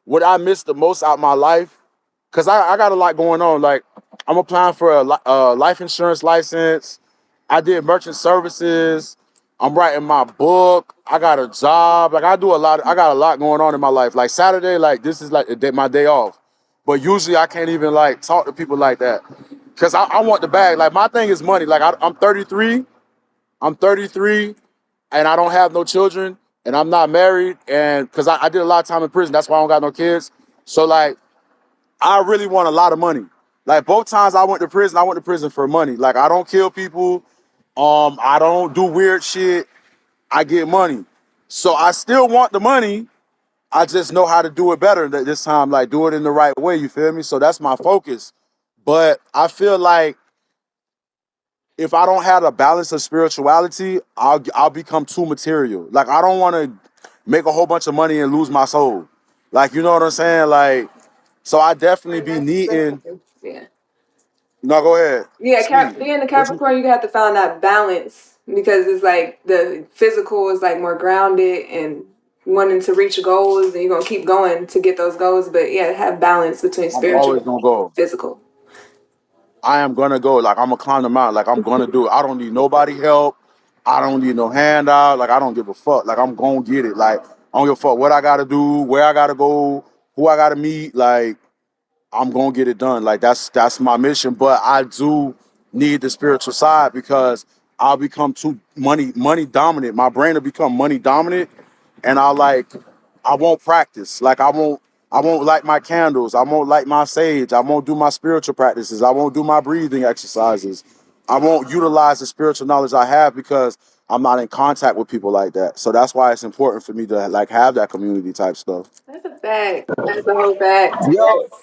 what I miss the most out my life because I got a lot going on. Like I'm applying for a life insurance license. I did merchant services. I'm writing my book. I got a job. Like I do a lot. I got a lot going on in my life. Like Saturday, like this is like my day off. But usually I can't even like talk to people like that because I want the bag. Like my thing is money. Like I'm 33. I'm 33 and I don't have no children and I'm not married and because I did a lot of time in prison. That's why I don't got no kids. So like I really want a lot of money. Like both times I went to prison for money. Like I don't kill people. I don't do weird shit. I get money. So I still want the money. I just know how to do it better this time, like do it in the right way, you feel me? So that's my focus. But I feel like if I don't have a balance of spirituality, I'll become too material. Like I don't want to make a whole bunch of money and lose my soul. Like you know what I'm saying? Like so I definitely be That's needing. yeah. No, go ahead. Yeah, Speak. being the What you? Capricorn, you have to find that balance because it's like the physical is like more grounded and wanting to reach goals, and you're gonna keep going to get those goals. But yeah, have balance between I'm always spiritual gonna and go. physical. I am gonna go. Like I'm gonna climb the mountain. Like I'm gonna do it. I don't need nobody help. I don't need no handout. Like I don't give a fuck. Like I'm gonna get it. Like I don't give a fuck what I gotta do, where I gotta go, who I gotta meet. Like I'm gonna get it done. Like that's my mission. But I do need the spiritual side because I'll become too money dominant. My brain will become money dominant, and I won't practice. Like I won't light my candles. I won't light my sage. I won't do my spiritual practices. I won't do my breathing exercises. I won't utilize the spiritual knowledge I have because I'm not in contact with people like that. So that's why it's important for me to like have that community type stuff. That's a fact. That's a whole fact. yo, Yes.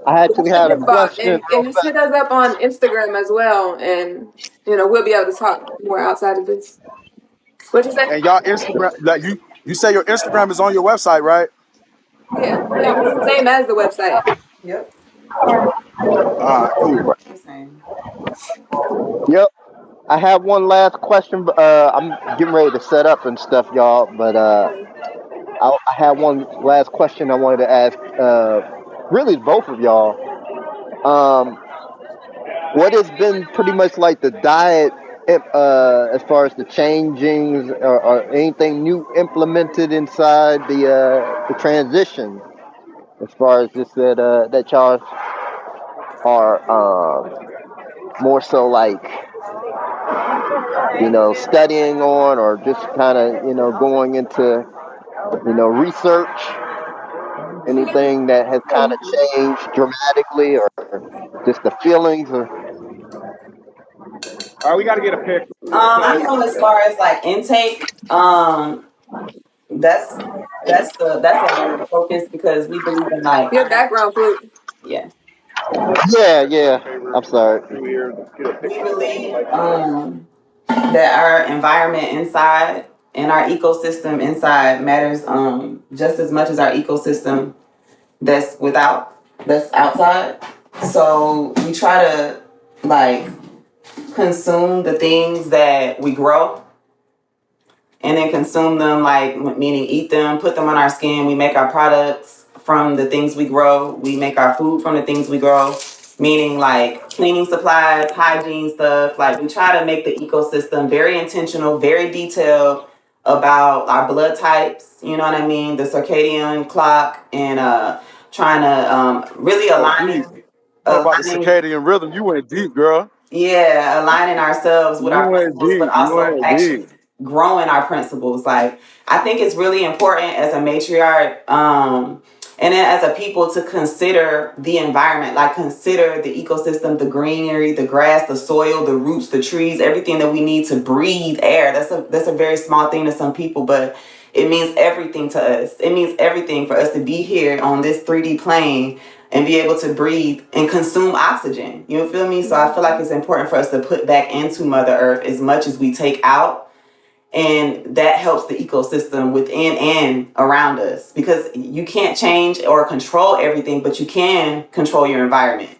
I actually Definitely had a get involved, question and real just hit us up on Instagram as well, and we'll be able to talk more outside of this. What you say? And y'all Instagram, like you say your Instagram is on your website, right? Yeah, yeah. It's the same as the website. Yep. All right, cool. The same. fast. Yep. I have one last question. I'm getting ready to set up and stuff, y'all. But I have one last question I wanted to ask. Really, both of y'all. Um, what has been pretty much like the diet, as far as the changings or anything new implemented inside the transition, as far as just that y'all are more so like studying on or just kind of going into. research, anything that has kind of changed dramatically, or just the feelings, or All right, we got to get a picture. I know as far as like intake, that's that's a main focus because we believe in like Your background flute. yeah. yeah. I'm sorry. We believe that our environment inside and our ecosystem inside matters just as much as our ecosystem that's outside. So we try to like consume the things that we grow and then consume them, like meaning eat them, put them on our skin. We make our products from the things we grow. We make our food from the things we grow, meaning like cleaning supplies, hygiene stuff. Like we try to make the ecosystem very intentional, very detailed about our blood types. You know what I mean? The circadian clock and trying to really Oh, deep. Talk about the aligning circadian rhythm. You went deep, girl. yeah, aligning ourselves with You our went principles, but deep. You also went actually deep. growing our principles. Like, I think it's really important as a matriarch, and then as a people to consider the environment, like consider the ecosystem, the greenery, the grass, the soil, the roots, the trees, everything that we need to breathe air. That's a very small thing to some people, but it means everything to us. It means everything for us to be here on this 3D plane and be able to breathe and consume oxygen. You feel me? So I feel like it's important for us to put back into Mother Earth as much as we take out. And that helps the ecosystem within and around us because you can't change or control everything, but you can control your environment.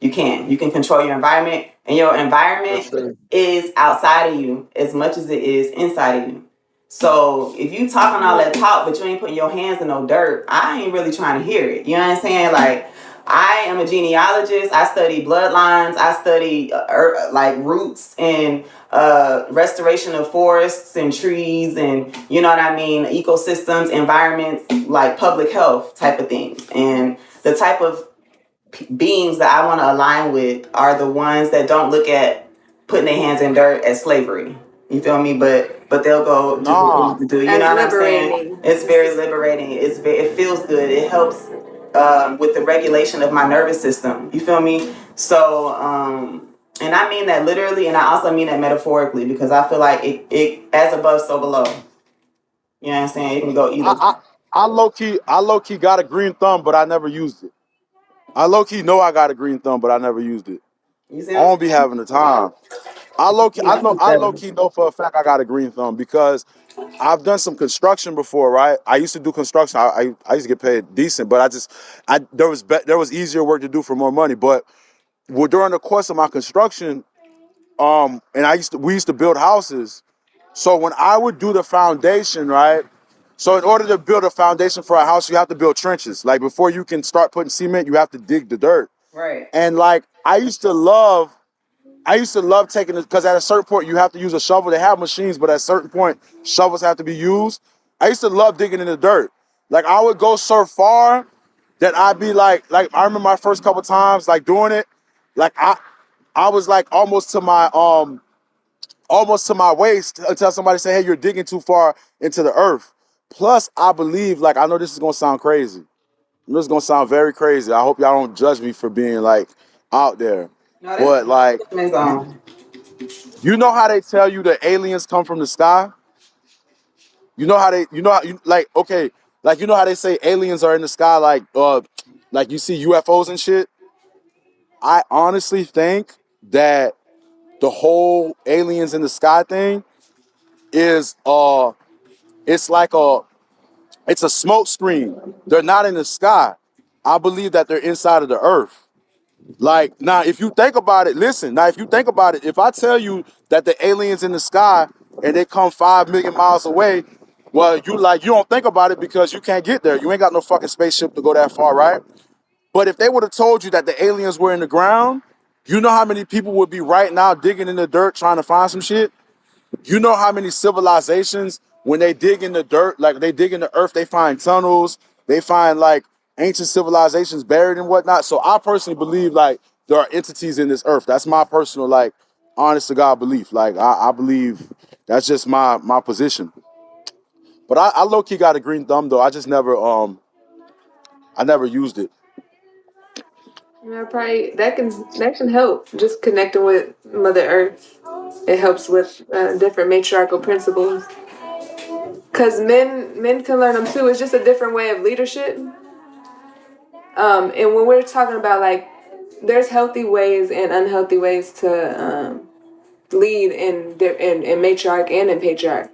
You can control your environment, and your Yes, environment sir. is outside of you as much as it is inside of you. So if you talking all that talk, but you ain't putting your hands in no dirt, I ain't really trying to hear it. You know what I'm saying? Like, I am a genealogist. I study bloodlines. I study like roots and restoration of forests and trees, and you know what I mean, ecosystems, environments, like public health type of things. And the type of beings that I want to align with are the ones that don't look at putting their hands in dirt as slavery. You feel me? But they'll go do what they Nah. need to do. You know As what I'm saying? liberating. It's very liberating. It feels good. It helps with the regulation of my nervous system. You feel me? So and I mean that literally, and I also mean that metaphorically because I feel like it as above, so below. You know what I'm saying? It can go either. I low key got a green thumb, but I never used it. I low key know I got a green thumb, but I never used it. You see I what don't be having the time. I low key know for a fact I got a green thumb because I've done some construction before, right? I used to do construction. I used to get paid decent, but there was easier work to do for more money. But during the course of my construction, and we used to build houses. So when I would do the foundation, right? So in order to build a foundation for a house, you have to build trenches. Like before you can start putting cement, you have to dig the dirt. right? And like I used to love taking it because at a certain point you have to use a shovel. They have machines, but at a certain point shovels have to be used. I used to love digging in the dirt. Like I would go so far that I'd be like I remember my first couple times like doing it. Like I was like almost to my waist until somebody said, "Hey, you're digging too far into the earth." Plus, I believe like I know this is gonna sound crazy. This is gonna sound very crazy. I hope y'all don't judge me for being like out there. No, this But like is on. you know how they tell you that aliens come from the sky? You know how like okay, like you know how they say aliens are in the sky like you see UFOs and shit? I honestly think that the whole aliens in the sky thing is it's like it's a smoke screen. They're not in the sky. I believe that they're inside of the earth. Like now, if you think about it, listen. Now, if you think about it, if I tell you that the aliens in the sky and they come 5 million miles away, well, you don't think about it because you can't get there. You ain't got no fucking spaceship to go that far, right? But if they would have told you that the aliens were in the ground, you know how many people would be right now digging in the dirt trying to find some shit? You know how many civilizations, when they dig in the dirt, like they dig in the earth, they find tunnels, they find like ancient civilizations buried and whatnot. So I personally believe like there are entities in this earth. That's my personal, like, honest to God belief. Like I believe that's just my position. But I low key got a green thumb though. I just never I never used it. Yeah, probably that can help. Just connecting with Mother Earth. It helps with different matriarchal principles. Cause men can learn them too. It's just a different way of leadership. And when we're talking about like, there's healthy ways and unhealthy ways to lead in matriarch and in patriarch.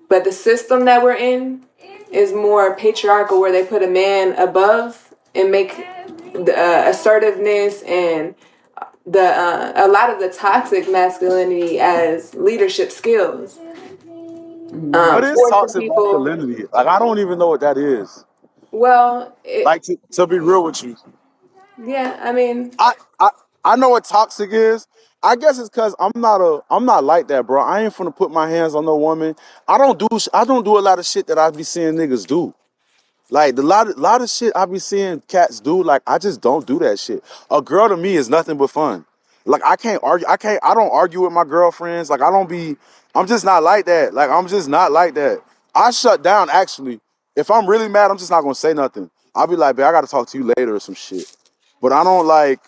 But the system that we're in is more patriarchal, where they put a man above and make the assertiveness and the a lot of the toxic masculinity as leadership skills. What is Forcing toxic people. masculinity? Like I don't even know what that is. Well, Like to be real with you, yeah. I mean, I I I know what toxic is. I guess it's because I'm not like that, bro. I ain't finna put my hands on no woman. I don't do a lot of shit that I be seeing niggas do. Like the lot of shit I be seeing cats do. Like I just don't do that shit. A girl to me is nothing but fun. Like I can't argue. I don't argue with my girlfriends. Like I don't be. I'm just not like that. Like I'm just not like that. I shut down actually. If I'm really mad, I'm just not gonna say nothing. I'll be like, babe, I gotta talk to you later or some shit. But I don't like.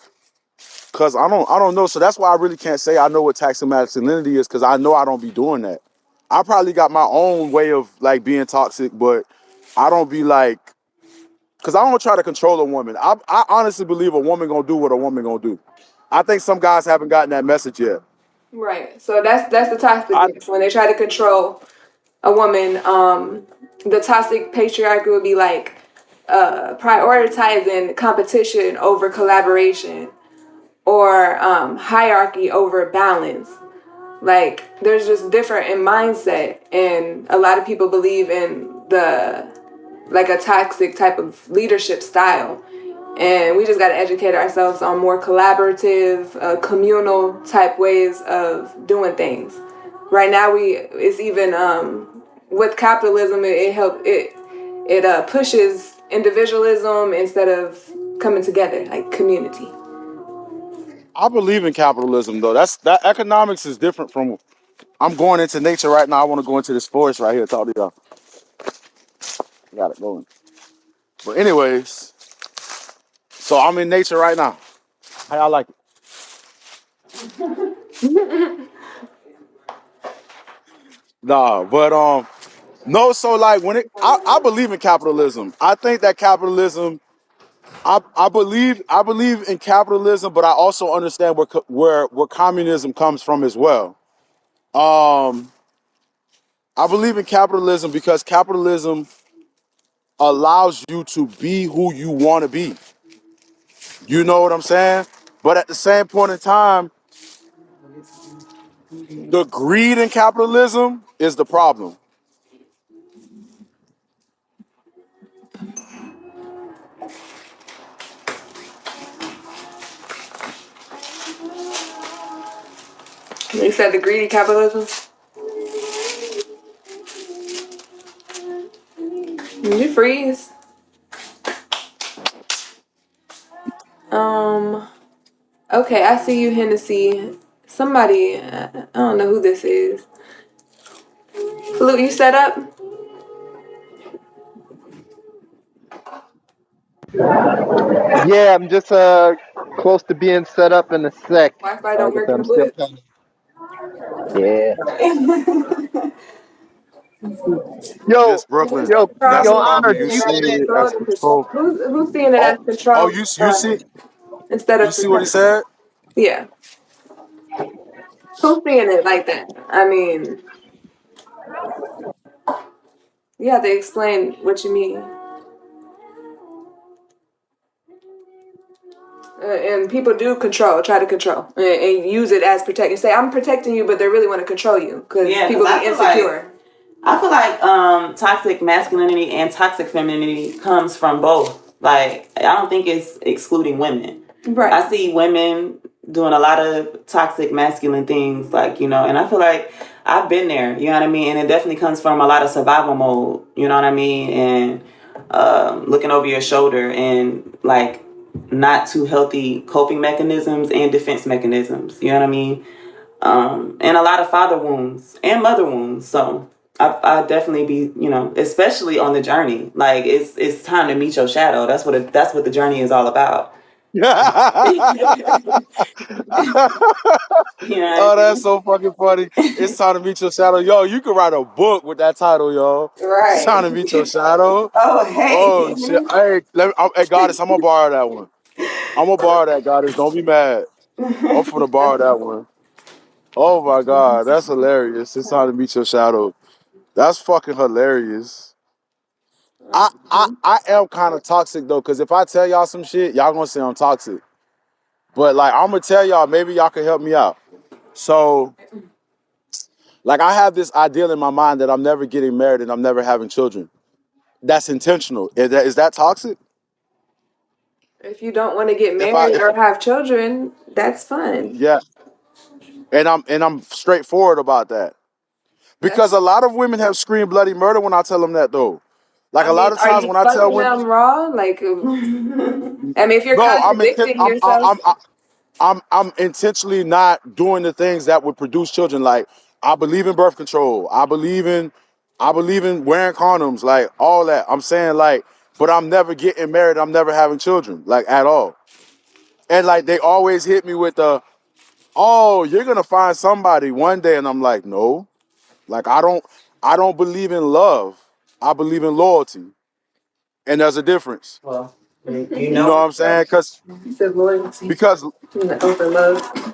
Cause I don't know. So that's why I really can't say I know what toxic masculinity is, cause I know I don't be doing that. I probably got my own way of like being toxic, but I don't be like, cause I don't try to control a woman. I honestly believe a woman gonna do what a woman gonna do. I think some guys haven't gotten that message yet. right. So that's the I toxicness when they try to control a woman. The toxic patriarchy would be like prioritizing competition over collaboration, or hierarchy over balance. Like there's just different in mindset, and a lot of people believe in the like a toxic type of leadership style. And we just got to educate ourselves on more collaborative, communal type ways of doing things. Right now, it's even with capitalism, it pushes individualism instead of coming together like community. I believe in capitalism though. That economics is different from. I'm going into nature right now. I want to go into this forest right here. Talk to y'all. Got it going. But anyways, so I'm in nature right now. How y'all like it? Nah, but no. So like I believe in capitalism. I think that capitalism. I believe in capitalism, but I also understand where communism comes from as well. Um, I believe in capitalism because capitalism allows you to be who you want to be. You know what I'm saying? But at the same point in time, the greed in capitalism is the problem. You said the greedy capitalism. Did you freeze? Um. Okay, I see you, Hennessy. Somebody, I don't know who this is. Flute, you set up? Yeah, I'm just close to being set up in a sec. Wi-Fi Like don't I work said, in I'm still Flute. kind of, yeah. Yo, Yes, Brooklyn. yo, That's yo, the Problem is Honor, problem. seeing You it you see as see it? it as control. control. Who's seeing it Oh, as control you instead you of see what he protection? said? Yeah. Who's seeing it like that? I mean, you have to explain what you mean. And people do try to control, and use it as protection. Say, I'm protecting you, but they really want to control you because Yeah, people because be insecure. I feel like toxic masculinity and toxic femininity comes from both. Like I don't think it's excluding women. Right. I see women doing a lot of toxic masculine things, like, you know, and I feel like I've been there, you know what I mean? And it definitely comes from a lot of survival mode, you know what I mean? And looking over your shoulder and like not too healthy coping mechanisms and defense mechanisms, you know what I mean? And a lot of father wounds and mother wounds. So I definitely be, especially on the journey. Like it's time to meet your shadow. That's what the journey is all about. You know what Oh, I that's mean? so fucking funny. It's time to meet your shadow. Yo, you could write a book with that title, yo. It's Right. time to meet your shadow. Oh, hey. Oh shit. Hey, hey Goddess, I'm gonna borrow that one. I'm gonna borrow that, Goddess. Don't be mad. I'm finna borrow that one. Oh my god, that's hilarious. It's time to meet your shadow. That's fucking hilarious. I am kind of toxic though, because if I tell y'all some shit, y'all gonna say I'm toxic. But like I'm gonna tell y'all, maybe y'all can help me out. So like I have this ideal in my mind that I'm never getting married and I'm never having children. That's intentional. Is that toxic? If you don't want to get If I married if or have children, that's fine. Yeah, and I'm straightforward about that. That's, Because a lot of women have screamed bloody murder when I tell them that though. Like I a lot mean, of are times you when I tell fucking women, them raw? Like, I mean, if you're no, contradicting yourself, I'm intentionally not doing the things that would produce children. Like I believe in birth control. I believe in wearing condoms, like all that. I'm saying like, but I'm never getting married. I'm never having children, like at all. And like they always hit me with the, oh, you're gonna find somebody one day, and I'm like, no, like I don't believe in love. I believe in loyalty, and there's a difference. well, you You know know what what? I'm saying? the loyalty Because over love.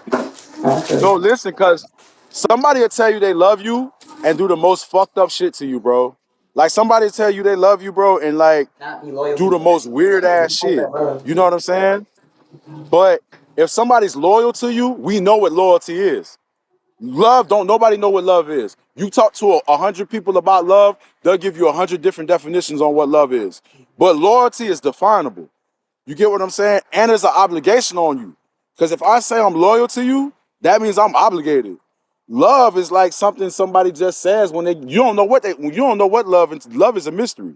no, listen, because somebody will tell you they love you and do the most fucked up shit to you, bro. Like somebody tell you they love you, bro, and like Not be loyal do to the most weird ass shit. that love. You know what I'm saying? But if somebody's loyal to you, we know what loyalty is. Love, don't nobody know what love is. You talk to 100 people about love, they'll give you 100 different definitions on what love is. But loyalty is definable. You get what I'm saying? And there's an obligation on you. Because if I say I'm loyal to you, that means I'm obligated. Love is like something somebody just says when you don't know what love is. Love is a mystery.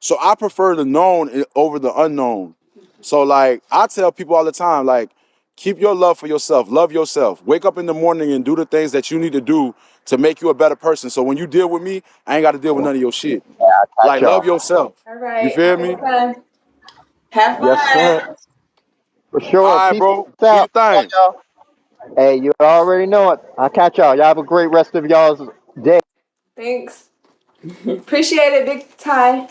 So I prefer the known over the unknown. So like I tell people all the time, like, keep your love for yourself, love yourself. Wake up in the morning and do the things that you need to do to make you a better person. So when you deal with me, I ain't got to deal with none of your shit. Got Like love y'all. yourself. All You right, feel have me? fun. Have Yes, sir. fun. For sure. All right, Peace bro. Do your out. thing. Y'all. Hey, you already know it. I'll catch y'all. Y'all have a great rest of y'all's day. Thanks. Appreciate it, Big Ty.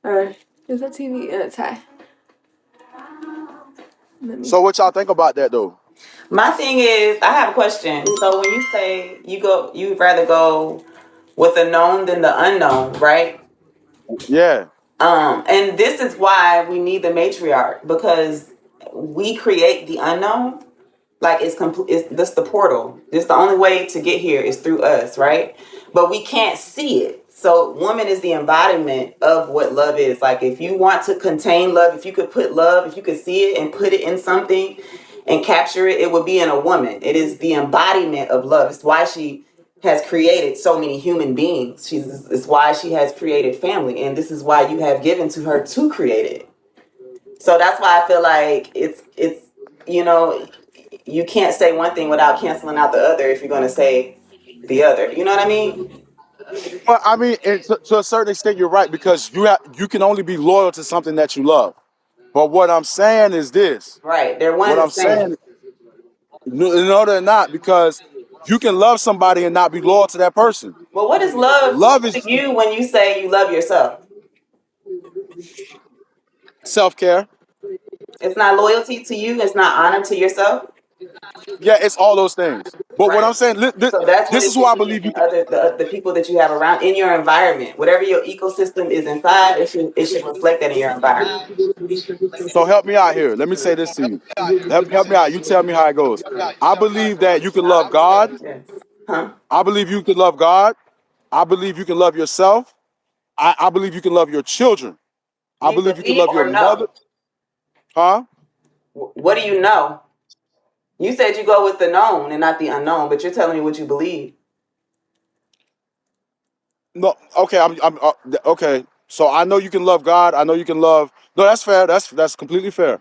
Or is that TV? Ty. Let me. So what y'all think about that though? My thing is, I have a question. So when you say you'd rather go with the known than the unknown, right? Yeah. And this is why we need the matriarch, because we create the unknown. Like it's complete. It's this the portal. This the only way to get here is through us, right? But we can't see it. So woman is the embodiment of what love is. Like if you want to contain love, if you could put love, if you could see it and put it in something and capture it, it would be in a woman. It is the embodiment of love. It's why she has created so many human beings. It's why she has created family, and this is why you have given to her to create it. So that's why I feel like it's you know you can't say one thing without canceling out the other if you're going to say the other. You know what I mean? But I mean, to a certain extent, you're right because you can only be loyal to something that you love. But what I'm saying is this. Right. They're one What and I'm the same. saying, no, they're not because you can love somebody and not be loyal to that person. Well, what is love Love to is you when you say you love yourself? self-care. It's not loyalty to you. It's not honor to yourself. Yeah, it's all those things. But what Right. I'm saying, So that's what this it is why should I be believe you in can. the people that you have around in your environment. Whatever your ecosystem is inside, it should reflect that in your environment. So help me out here. Let me say this to you. Help me out. You tell me how it goes. I believe that you can love God. Yes. Huh? I believe you can love God. I believe you can love yourself. I believe you can love your children. Do I you believe you can believe love your or mother. know? Huh? What do you know? You said you go with the known and not the unknown, but you're telling me what you believe. No. Okay. Okay. So I know you can love God. I know you can love. No, that's fair. That's completely fair.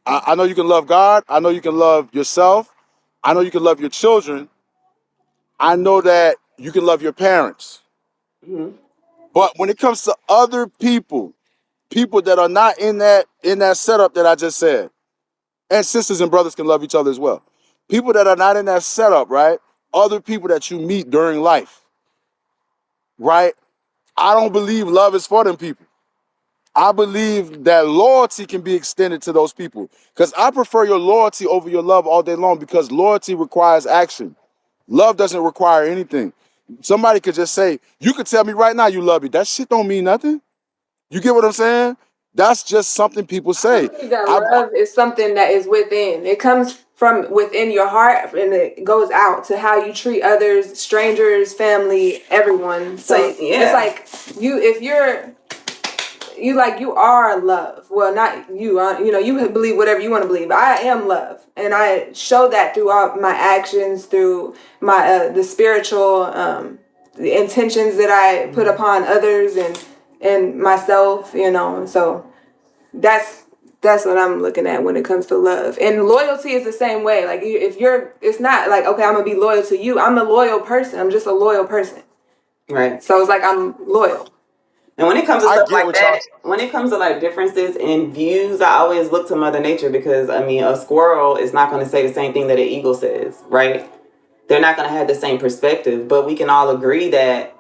I know you can love God. I know you can love yourself. I know you can love your children. I know that You can love your parents. Mhm. But when it comes to other people, people that are not in that setup that I just said, and sisters and brothers can love each other as well. People that are not in that setup, right? Other people that you meet during life, right? I don't believe love is for them people. I believe that loyalty can be extended to those people because I prefer your loyalty over your love all day long because loyalty requires action. Love doesn't require anything. Somebody could just say, you could tell me right now you love me. That shit don't mean nothing. You get what I'm saying? That's just something people I say. believe that I love is something that is within. It comes from within your heart and it goes out to how you treat others, strangers, family, everyone. So yeah. it's like if you are love. Well, not you. You believe whatever you want to believe. I am love, and I show that throughout my actions, through my the spiritual the intentions that I put upon others and myself. So that's what I'm looking at when it comes to love. And loyalty is the same way. Like it's not like, okay, I'm gonna be loyal to you. I'm a loyal person. I'm just a loyal person. Right. So it's like I'm loyal. And when it comes to I stuff get like what y'all. that, when it comes to like differences in views, I always look to Mother Nature because I mean, a squirrel is not going to say the same thing that an eagle says, right? They're not going to have the same perspective, but we can all agree that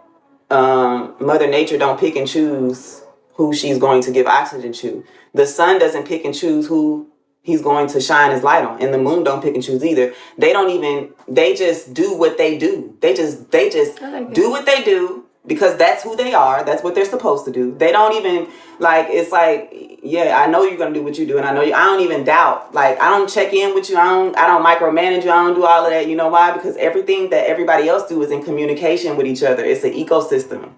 Mother Nature don't pick and choose who she's going to give oxygen to. The sun doesn't pick and choose who he's going to shine his light on, and the moon don't pick and choose either. They just do what they do. They just do what they do because that's who they are. That's what they're supposed to do. They don't even it's like, yeah, I know you're gonna do what you do, and I don't even doubt. Like, I don't check in with you. I don't micromanage you. I don't do all of that. You know why? Because everything that everybody else do is in communication with each other. It's an ecosystem.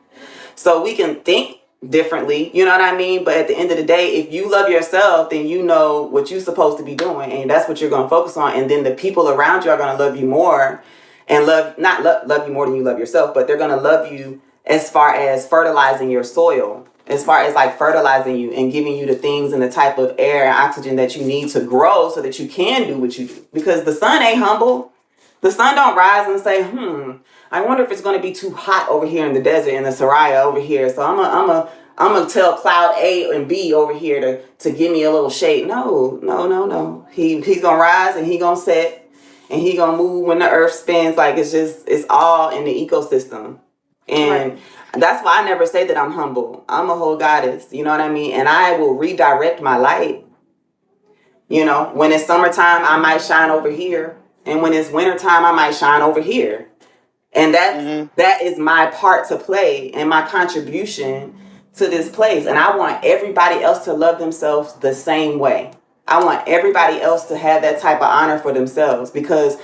So we can think differently, you know what I mean? But at the end of the day, if you love yourself, then you know what you're supposed to be doing, and that's what you're going to focus on. And then the people around you are going to love you more, and love you more than you love yourself, but they're going to love you as far as fertilizing your soil, as far as like fertilizing you and giving you the things and the type of air and oxygen that you need to grow so that you can do what you do. Because the sun ain't humble. The sun don't rise and say, I wonder if it's going to be too hot over here in the desert in the Soraya over here. So I'm gonna tell cloud A and B over here to give me a little shade. No. He's gonna rise and he gonna set and he gonna move when the earth spins. Like, it's all in the ecosystem. And that's why I never say that I'm humble. I'm a whole goddess. You know what I mean? And I will redirect my light. When it's summertime, I might shine over here. And when it's wintertime, I might shine over here. And that is my part to play and my contribution to this place. And I want everybody else to love themselves the same way. I want everybody else to have that type of honor for themselves. Because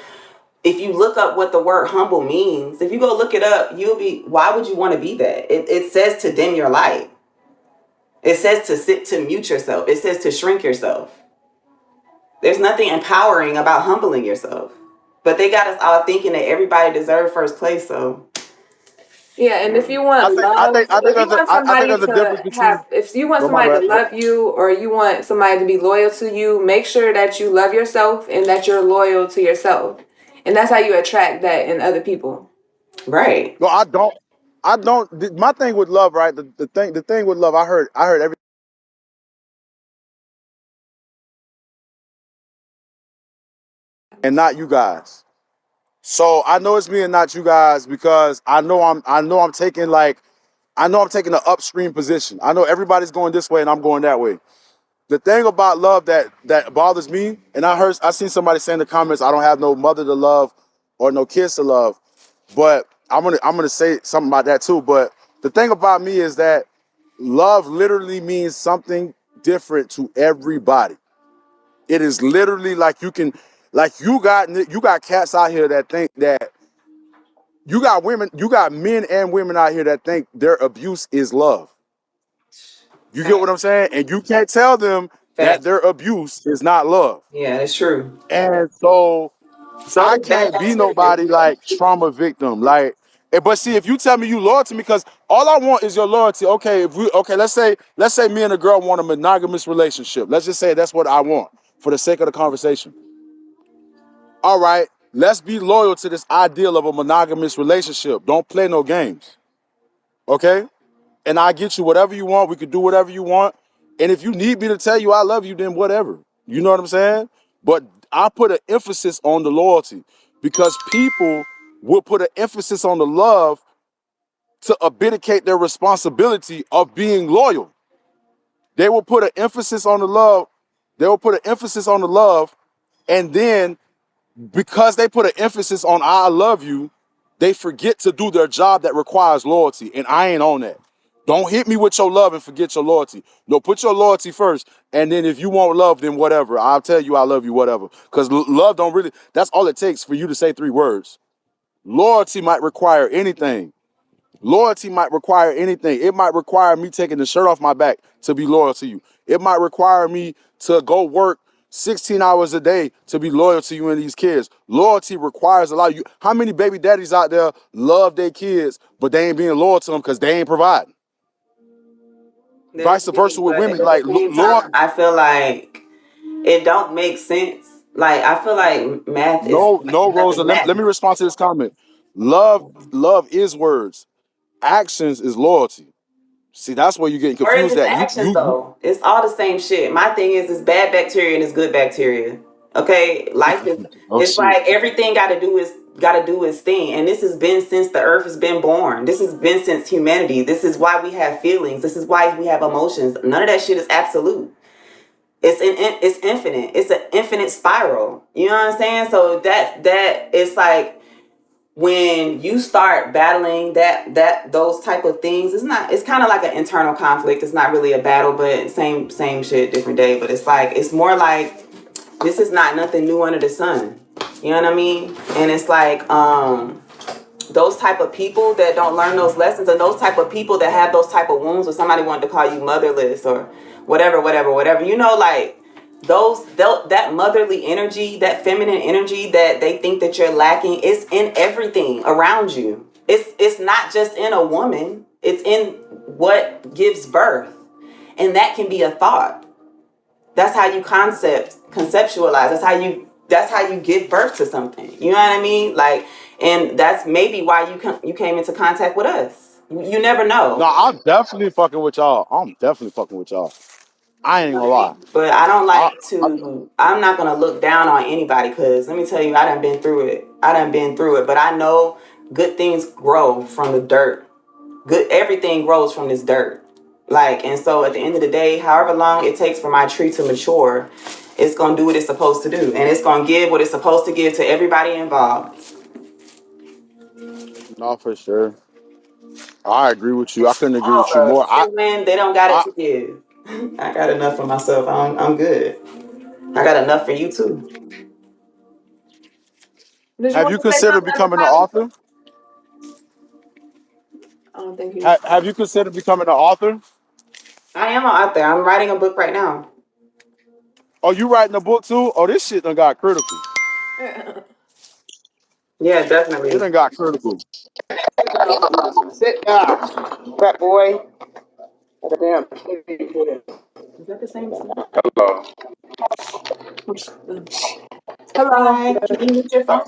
if you look up what the word humble means, if you go look it up, why would you want to be that? It says to dim your light. It says to mute yourself. It says to shrink yourself. There's nothing empowering about humbling yourself. But they got us all thinking that everybody deserves first place, so. Yeah, and if you want if you want somebody to love you, or you want somebody to be loyal to you, make sure that you love yourself and that you're loyal to yourself. And that's how you attract that in other people. Right. No, I don't. My thing with love, right? The thing with love, I heard everything, and not you guys. So I know it's me and not you guys because I know I'm taking an upstream position. I know everybody's going this way and I'm going that way. The thing about love that bothers me, and I seen somebody say in the comments, I don't have no mother to love or no kids to love, but I'm gonna say something about that too. But the thing about me is that love literally means something different to everybody. It is literally like you got cats out here that think that you got men and women out here that think their abuse is love. You get what I'm saying? And you can't tell them that their abuse is not love. Yeah, it's true. And so I can't be nobody like trauma victim. But see, if you tell me you loyal to me, because all I want is your loyalty. Okay, let's say me and a girl want a monogamous relationship. Let's just say that's what I want for the sake of the conversation. All right, let's be loyal to this ideal of a monogamous relationship. Don't play no games. Okay? And I get you whatever you want. We could do whatever you want. And if you need me to tell you I love you, then whatever. You know what I'm saying? But I put an emphasis on the loyalty because people will put an emphasis on the love to abdicate their responsibility of being loyal. They will put an emphasis on the love. They will put an emphasis on the love. And then because they put an emphasis on I love you, they forget to do their job that requires loyalty. And I ain't on that. Don't hit me with your love and forget your loyalty. No, put your loyalty first. And then if you want love, then whatever. I'll tell you I love you, whatever. Because love don't really, that's all it takes for you to say 3 words. Loyalty might require anything. Loyalty might require anything. It might require me taking the shirt off my back to be loyal to you. It might require me to go work 16 hours a day to be loyal to you and these kids. Loyalty requires a lot of you. How many baby daddies out there love their kids, but they ain't being loyal to them because they ain't providing? Vice versa with women. Like, Lord, I feel like it don't make sense. Like I feel like math is no, Rosa. nothing Let math. me respond to this comment. Love is words. Actions is loyalty. See, that's where you're getting Or is confused. it That actions you though? It's all the same shit. My thing is it's bad bacteria and it's good bacteria. Okay? Life is oh it's shit. like everything gotta do its thing. And this has been since the earth has been born. This has been since humanity. This is why we have feelings. This is why we have emotions. None of that shit is absolute. It's infinite. It's an infinite spiral. You know what I'm saying? So that it's like when you start battling those type of things, it's kind of like an internal conflict. It's not really a battle, but same shit, different day. But it's more like this is not nothing new under the sun. You know what I mean? And it's like those type of people that don't learn those lessons, and those type of people that have those type of wounds, or somebody wanted to call you motherless or whatever, you know, like that motherly energy, that feminine energy that they think that you're lacking, is in everything around you. It's not just in a woman, it's in what gives birth. And that can be a thought. That's how you conceptualize. That's how you give birth to something. You know what I mean? Like, and that's maybe why you came into contact with us. You never know. No, I'm definitely fucking with y'all. I ain't gonna lie. But I don't I, like to. I'm not gonna look down on anybody because let me tell you, I done been through it. But I know good things grow from the dirt. Everything grows from this dirt. Like, and so at the end of the day, however long it takes for my tree to mature, it's gonna do what it's supposed to do, and it's gonna give what it's supposed to give to everybody involved. no, for sure. I agree with you. I couldn't agree with you Oh, more. when they don't got it I to give. I got enough for myself. I'm good. I got enough for you too. Did you have want you to say considered something, becoming an everybody? author? I don't think he's. Have you considered becoming an author? I am out there. I'm writing a book right now. Oh, you writing a book too? Oh, this shit done got critical. Yeah, It definitely. done got critical. Sit down, fat boy. Like a damn kid. Is that the same thing? Hello. Hello. Hi. Can you mute your phone?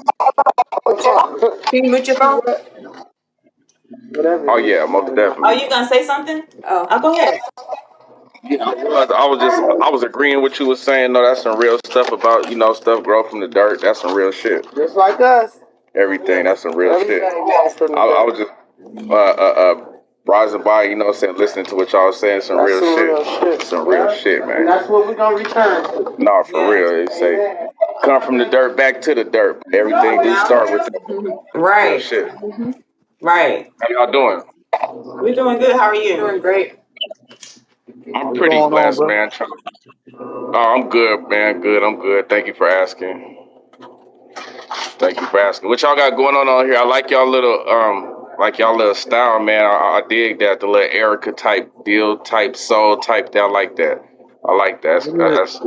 Can you mute your phone? Oh yeah, most Oh, definitely. you gonna say something? Oh. Oh, go ahead. Yeah, I was agreeing with you was saying. No, that's some real stuff about stuff grow from the dirt. That's some real shit. Just like us. Everything that's some real shit. Everything grows from the I dirt. was just rising by, saying, listening to what y'all was saying. Some That's real some shit. real shit. Some real shit, And man. that's what we're gonna return to. No, for Yeah. real. They say Amen. come from the dirt back to the dirt. Everything do start with the real Right. shit. Right. How y'all doing? We're doing good. How are you? Doing great. I'm What's pretty going on, blessed, bro? man. Oh, I'm good, man. Good. I'm good. Thank you for asking. Thank you for asking. What y'all got going on here? I like y'all little style, man. I dig that, the little Erica type deal, type soul type. I like that. I like that.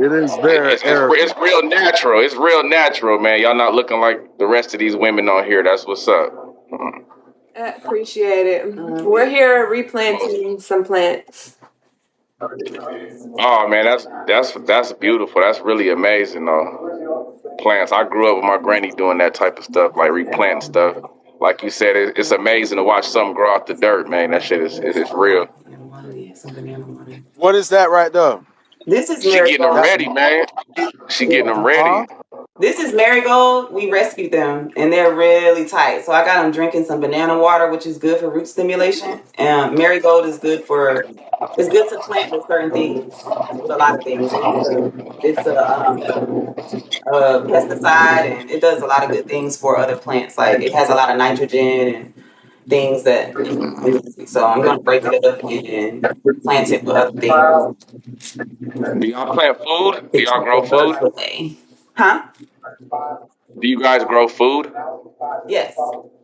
It is very Erica. It's real natural. It's real natural, man. Y'all not looking like the rest of these women on here. That's what's up. I appreciate it. We're here replanting some plants. Oh man, that's beautiful. That's really amazing, though. plants. I grew up with my granny doing that type of stuff, like replanting stuff. Like you said, it's amazing to watch something grow out the dirt, man. That shit is real. What is that right there? This is She getting them marigold. ready, man. She getting them ready. This is marigold. We rescued them, and they're really tight. So I got them drinking some banana water, which is good for root stimulation. And marigold is good for. It's good to plant with certain things, with a lot of things. It's a pesticide, and it does a lot of good things for other plants. Like it has a lot of nitrogen and things that. So I'm gonna break it up and plant it with other things. Do y'all plant food? Do y'all grow food? Huh? Do you guys grow food? Yes.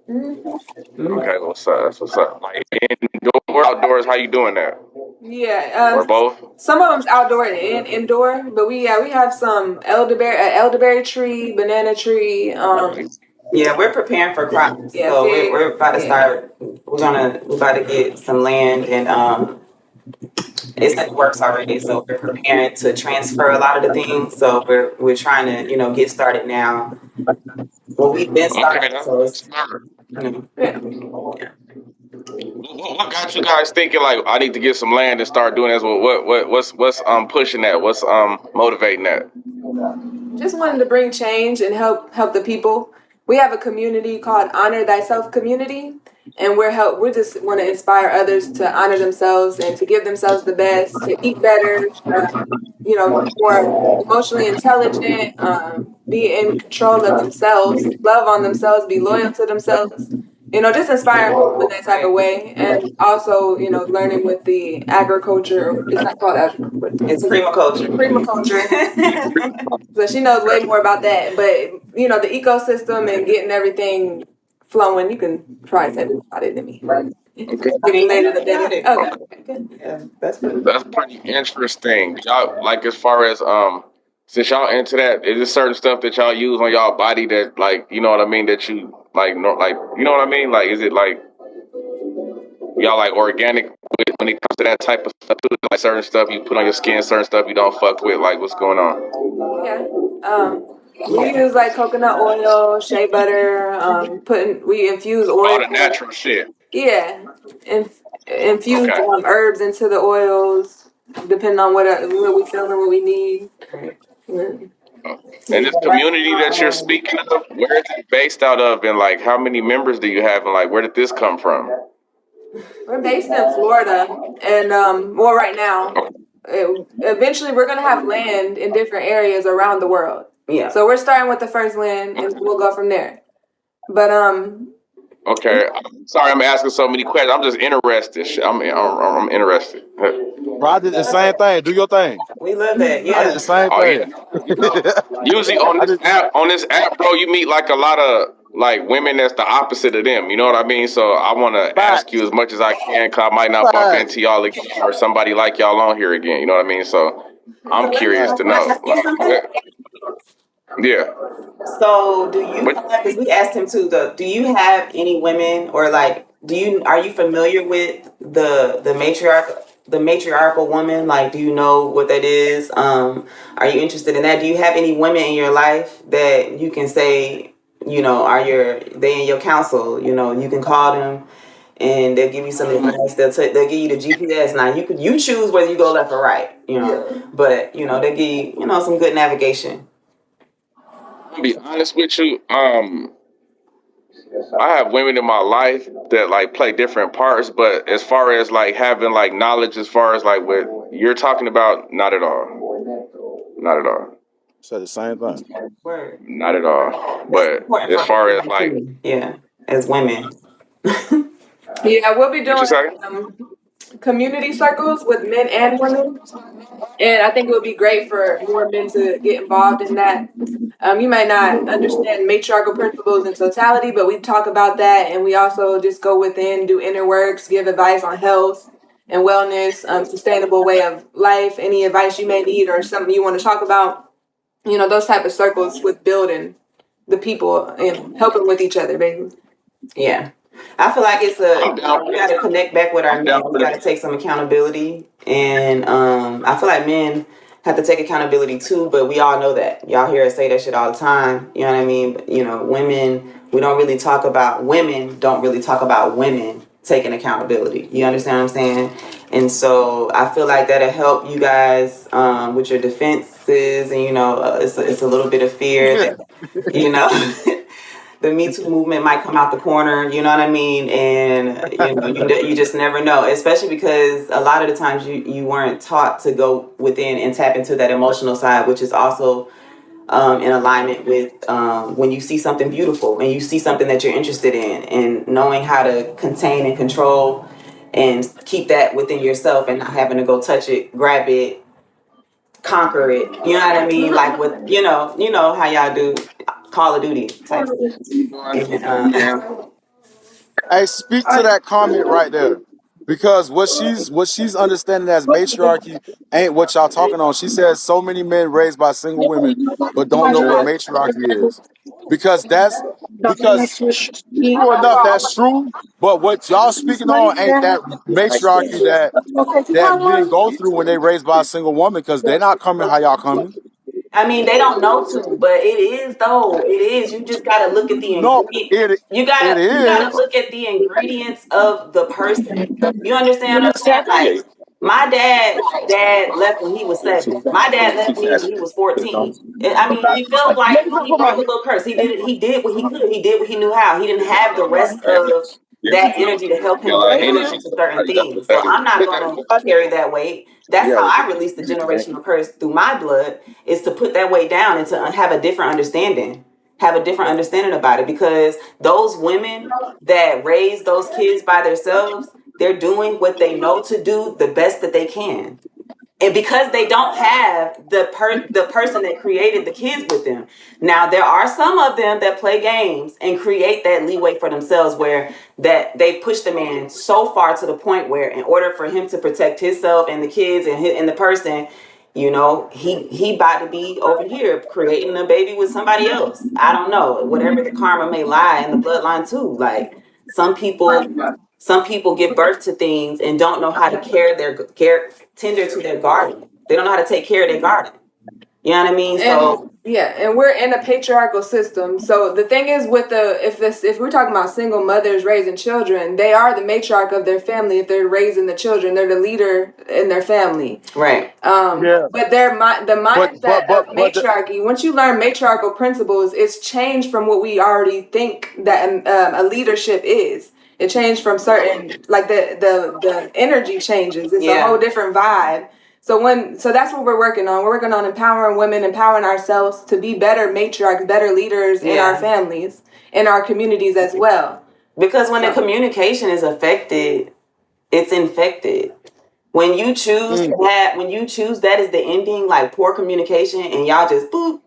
Okay, what's up? That's what's up. Like indoor or outdoors, how you doing that? Yeah, Or both? some of them's outdoor and indoor, but we have some elderberry tree, banana tree. Yeah, we're preparing for crops. Yeah, So figs. we're about to start. We're about to get some land, and it's in the works already. So we're preparing to transfer a lot of the things. So we're trying to get started now. Well, we've been started. Okay, So it's Yeah. what got you guys thinking like I need to get some land and start doing this? What's pushing that? What's motivating that? Just wanted to bring change and help the people. We have a community called Honor Thyself Community, and we just want to inspire others to honor themselves and to give themselves the best, to eat better, more emotionally intelligent, be in control of themselves, love on themselves, be loyal to themselves. Just inspire people in that type of way, and also learning with the agriculture. It's not called agriculture. It's permaculture. So she knows way more about that. But the ecosystem and getting everything flowing. You can try to about it than me. Okay. Okay. Yeah, that's pretty interesting. Y'all like as far as since y'all into that, is there certain stuff that y'all use on y'all body that like you know what I mean that you like you know what I mean? Like is it like y'all like organic when it comes to that type of stuff too? Like certain stuff you put on your skin, certain stuff you don't fuck with, like what's going on? Yeah. We use like coconut oil, shea butter, we infuse oil. All the natural shit. Yeah. Infuse herbs into the oils, depending on what we feel and what we need. And this community that you're speaking of, where is it based out of, and like how many members do you have, and like where did this come from? We're based in Florida, and right now, eventually we're gonna have land in different areas around the world. Yeah. So we're starting with the first land, and we'll go from there. But Okay, sorry, I'm asking so many questions. I'm just interested. I'm interested. Bro, I did the same thing. Do your thing. We love that. Yeah. I did the same thing. Yeah. Usually on this app, bro, you meet like a lot of like women that's the opposite of them. You know what I mean? So I want to ask you as much as I can, cause I might not bump into y'all again or somebody like y'all on here again. You know what I mean? So I'm curious to know. Yeah. So do you? Because we asked him too. Do you have any women or like? Are you familiar with the matriarchal woman? Like, do you know what that is? Are you interested in that? Do you have any women in your life that you can say, they in your counsel? You can call them and they'll give you some advice. They'll give you the GPS. Now you choose whether you go left or right. But they'll give you some good navigation. To be honest with you, I have women in my life that like play different parts, but as far as like having like knowledge, as far as like what you're talking about, not at all. Not at all. Said the same thing. Not at all. But as far as like as women. Yeah, we'll be doing community circles with men and women. And I think it would be great for more men to get involved in that. You might not understand matriarchal principles in totality, but we talk about that, and we also just go within, do inner works, give advice on health and wellness, sustainable way of life, any advice you may need or something you want to talk about. Those type of circles with building the people and helping with each other, basically. Yeah. I feel like we got to connect back with our men. We got to take some accountability, and I feel like men have to take accountability too, but we all know that. Y'all hear us say that shit all the time. You know what I mean? But, women, women don't really talk about women taking accountability. You understand what I'm saying? And so I feel like that'll help you guys with your defenses, and it's a little bit of fear that the Me Too movement might come out the corner. You know what I mean? And you just never know, especially because a lot of the times you weren't taught to go within and tap into that emotional side, which is also in alignment with when you see something beautiful and you see something that you're interested in, and knowing how to contain and control and keep that within yourself, and not having to go touch it, grab it, conquer it. You know what I mean? Like with how y'all do Call of Duty type stuff. And, Hey, speak to that comment right there, because what she's understanding as matriarchy ain't what y'all talking on. She says so many men raised by single women, but don't know what matriarchy is, because true enough, that's true. But what y'all speaking on ain't that matriarchy that men go through when they raised by a single woman, because they're not coming how y'all coming. I mean, they don't know to, but it is though. It is. You just gotta look at the No, ingredient. it You it gotta is. look at the ingredients of the person. You understand what I'm saying? Like my dad left when he was 7. My dad left me when he was 14. I mean, he felt like he broke a little curse. He did it. He did what he could. He did what he knew how. He didn't have the rest of that energy to help him grow into certain things. So I'm not gonna carry that weight. That's how I release the generational curse through my blood, is to put that weight down and to have a different understanding. Have a different understanding about it, because those women that raise those kids by themselves, they're doing what they know to do the best that they can. And because they don't have the person that created the kids with them. Now there are some of them that play games and create that leeway for themselves, where that they push the man so far to the point where, in order for him to protect himself and the kids and the person, he about to be over here creating a baby with somebody else. I don't know, whatever the karma may lie in the bloodline too. Like some people give birth to things and don't know how to tender to their garden. They don't know how to take care of their garden. You know what I mean? And we're in a patriarchal system. So the thing is, with if we're talking about single mothers raising children, they are the matriarch of their family. If they're raising the children, they're the leader in their family. Right. But the mindset of matriarchy. Once you learn matriarchal principles, it's changed from what we already think that a leadership is. It changed from certain, like the energy changes. It's a whole different vibe. So that's what we're working on. We're working on empowering women, empowering ourselves to be better matriarchs, better leaders in our families, in our communities as well. Because when the communication is affected, it's infected. When you choose that as the ending, like poor communication, and y'all just boop,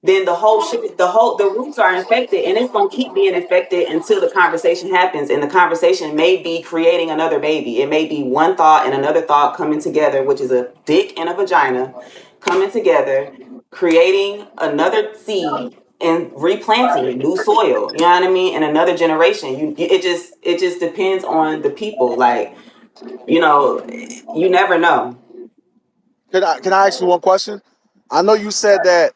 then the roots are infected, and it's gonna keep being infected until the conversation happens. And the conversation may be creating another baby. It may be one thought and another thought coming together, which is a dick and a vagina coming together, creating another seed and replanting new soil. You know what I mean? And another generation. It just depends on the people. Like, you never know. Can I ask you one question? I know you said that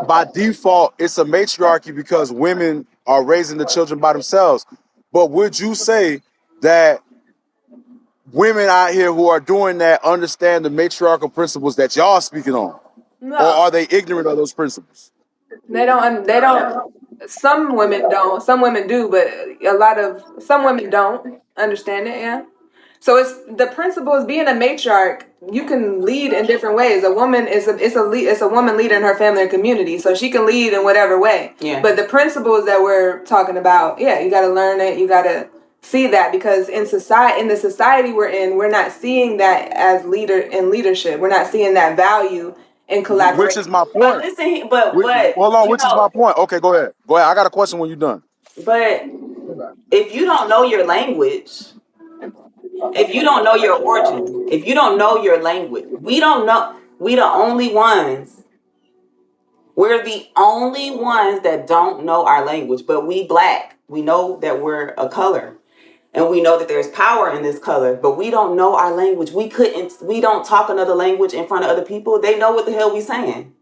by default it's a matriarchy because women are raising the children by themselves. But would you say that women out here who are doing that understand the matriarchal principles that y'all are speaking on? No. Or are they ignorant of those principles? They don't. Some women don't. Some women do, but some women don't understand it. Yeah. So it's the principle is being a matriarch. You can lead in different ways. A woman is a woman leader in her family or community, so she can lead in whatever way. Yeah. But the principles that we're talking about, you got to learn it. You got to see that, because in the society we're in, we're not seeing that as leadership. We're not seeing that value in collaboration. Which is my point. But listen, hold on. Which is my point. Okay, go ahead. I got a question when you're done. But if you don't know your language, if you don't know your origin, if you don't know your language, we don't know. We're the only ones that don't know our language. But we Black, we know that we're a color. and we know that there's power in this color, but we don't know our language. We don't talk another language in front of other people. They know what the hell we saying.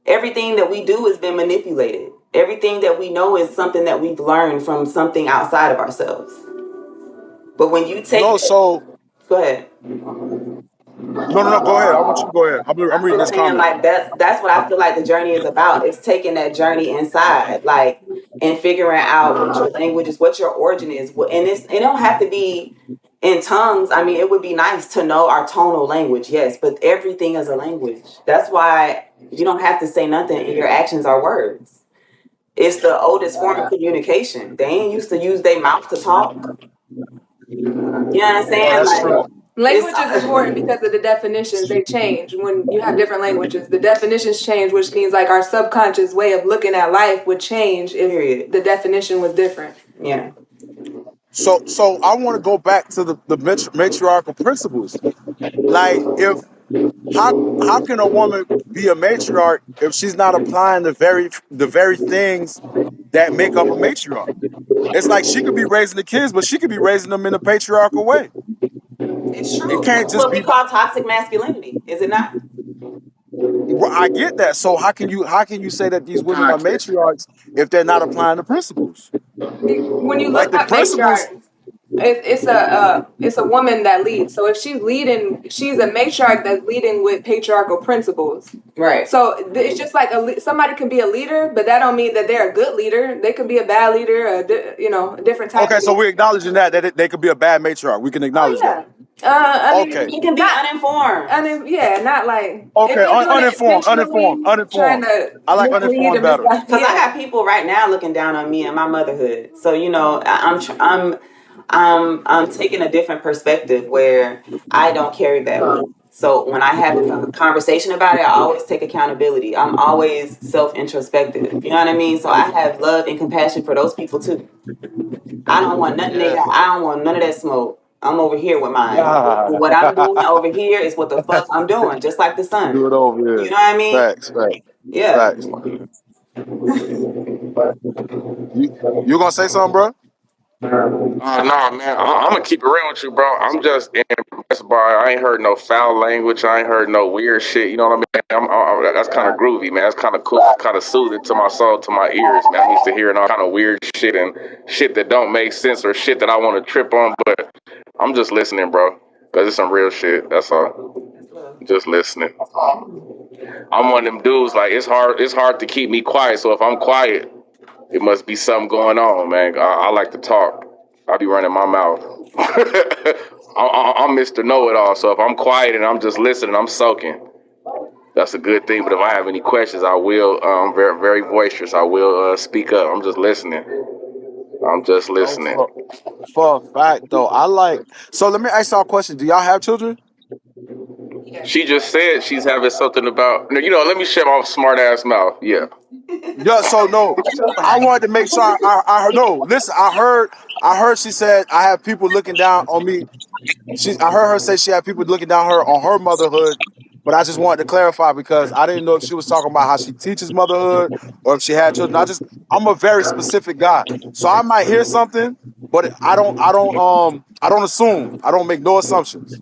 Everything that we do has been manipulated. Everything that we know is something that we've learned from something outside of ourselves. But when you take No, so go ahead. no. Go ahead. I want you to go ahead. I'm reading I'm this saying comment. like that's what I feel like the journey is about. It's taking that journey inside, like, and figuring out what your language is, what your origin is. And it don't have to be in tongues. I mean, it would be nice to know our tonal language, yes, but everything is a language. That's why you don't have to say nothing, and your actions are words. It's the oldest form of communication. They ain't used to use their mouth to talk. You know what I'm No, saying? that's Like, true. Language is important because of the definitions. They change when you have different languages. The definitions change, which means like our subconscious way of looking at life would change if Period. the definition was different. Yeah. So I want to go back to the matriarchal principles. Like, if how can a woman be a matriarch if she's not applying the very things that make up a matriarch? It's like she could be raising the kids, but she could be raising them in a patriarchal way. It's It true. can't That's just what we be. call toxic masculinity, is it not? I get that. So how can you say that these women are matriarchs if they're not applying the principles? When you Like look the up principles. matriarch, it's a woman that leads. So if she's leading, she's a matriarch that's leading with patriarchal principles. Right. So it's just like somebody can be a leader, but that don't mean that they're a good leader. They could be a bad leader, a different type Okay, of so leader. we're acknowledging that they could be a bad matriarch. We can Oh acknowledge that. yeah. I Okay. mean, It can be not. uninformed. Yeah, not like if Okay. you're doing it intentionally, trying Uninformed. to I like mislead uninformed and better. misguide. Because I Yeah. got people right now looking down on me and my motherhood. So you know, I'm taking a different perspective where I don't carry that weight. So when I have a conversation about it, I always take accountability. I'm always self introspective. You know what I mean? So I have love and compassion for those people too. I don't want nothing they Yeah. got. I don't want none of that smoke. I'm over here with mine. Yeah. What I'm doing over here is what the fuck I'm doing, just like the sun. Do it over You here. know what I mean? Facts. Yeah. Facts, man. You gonna say something, bro? Nah, man. I'm gonna keep it real with you, bro. I'm just impressed by. I ain't heard no foul language. I ain't heard no weird shit. You know what I mean? That's kind of groovy, man. That's kind of cool. It's kind of soothing to my soul, to my ears, man. I'm used to hearing all kind of weird shit and shit that don't make sense or shit that I want to trip on. But I'm just listening, bro, because it's some real shit. That's all. Just listening. I'm one of them dudes. Like, it's hard. It's hard to keep me quiet. So if I'm quiet, it must be something going on, man. I like to talk. I be running my mouth. I'm Mr. Know-It-All. So if I'm quiet and I'm just listening, I'm soaking. That's a good thing. But if I have any questions, I will. I'm very, very boisterous. I will speak up. I'm just listening. I'm just No, listening. for a fact though. I like. So let me ask y'all a question. Do y'all have children? She just said she's having something about. Let me shut my smart ass mouth. Yeah. Yeah. So no, I wanted to make sure I heard. No, listen. I heard she said I have people looking down on me. I heard her say she had people looking down her on her motherhood, but I just wanted to clarify because I didn't know if she was talking about how she teaches motherhood or if she had children. I'm a very specific guy, so I might hear something, but I don't assume. I don't make no assumptions.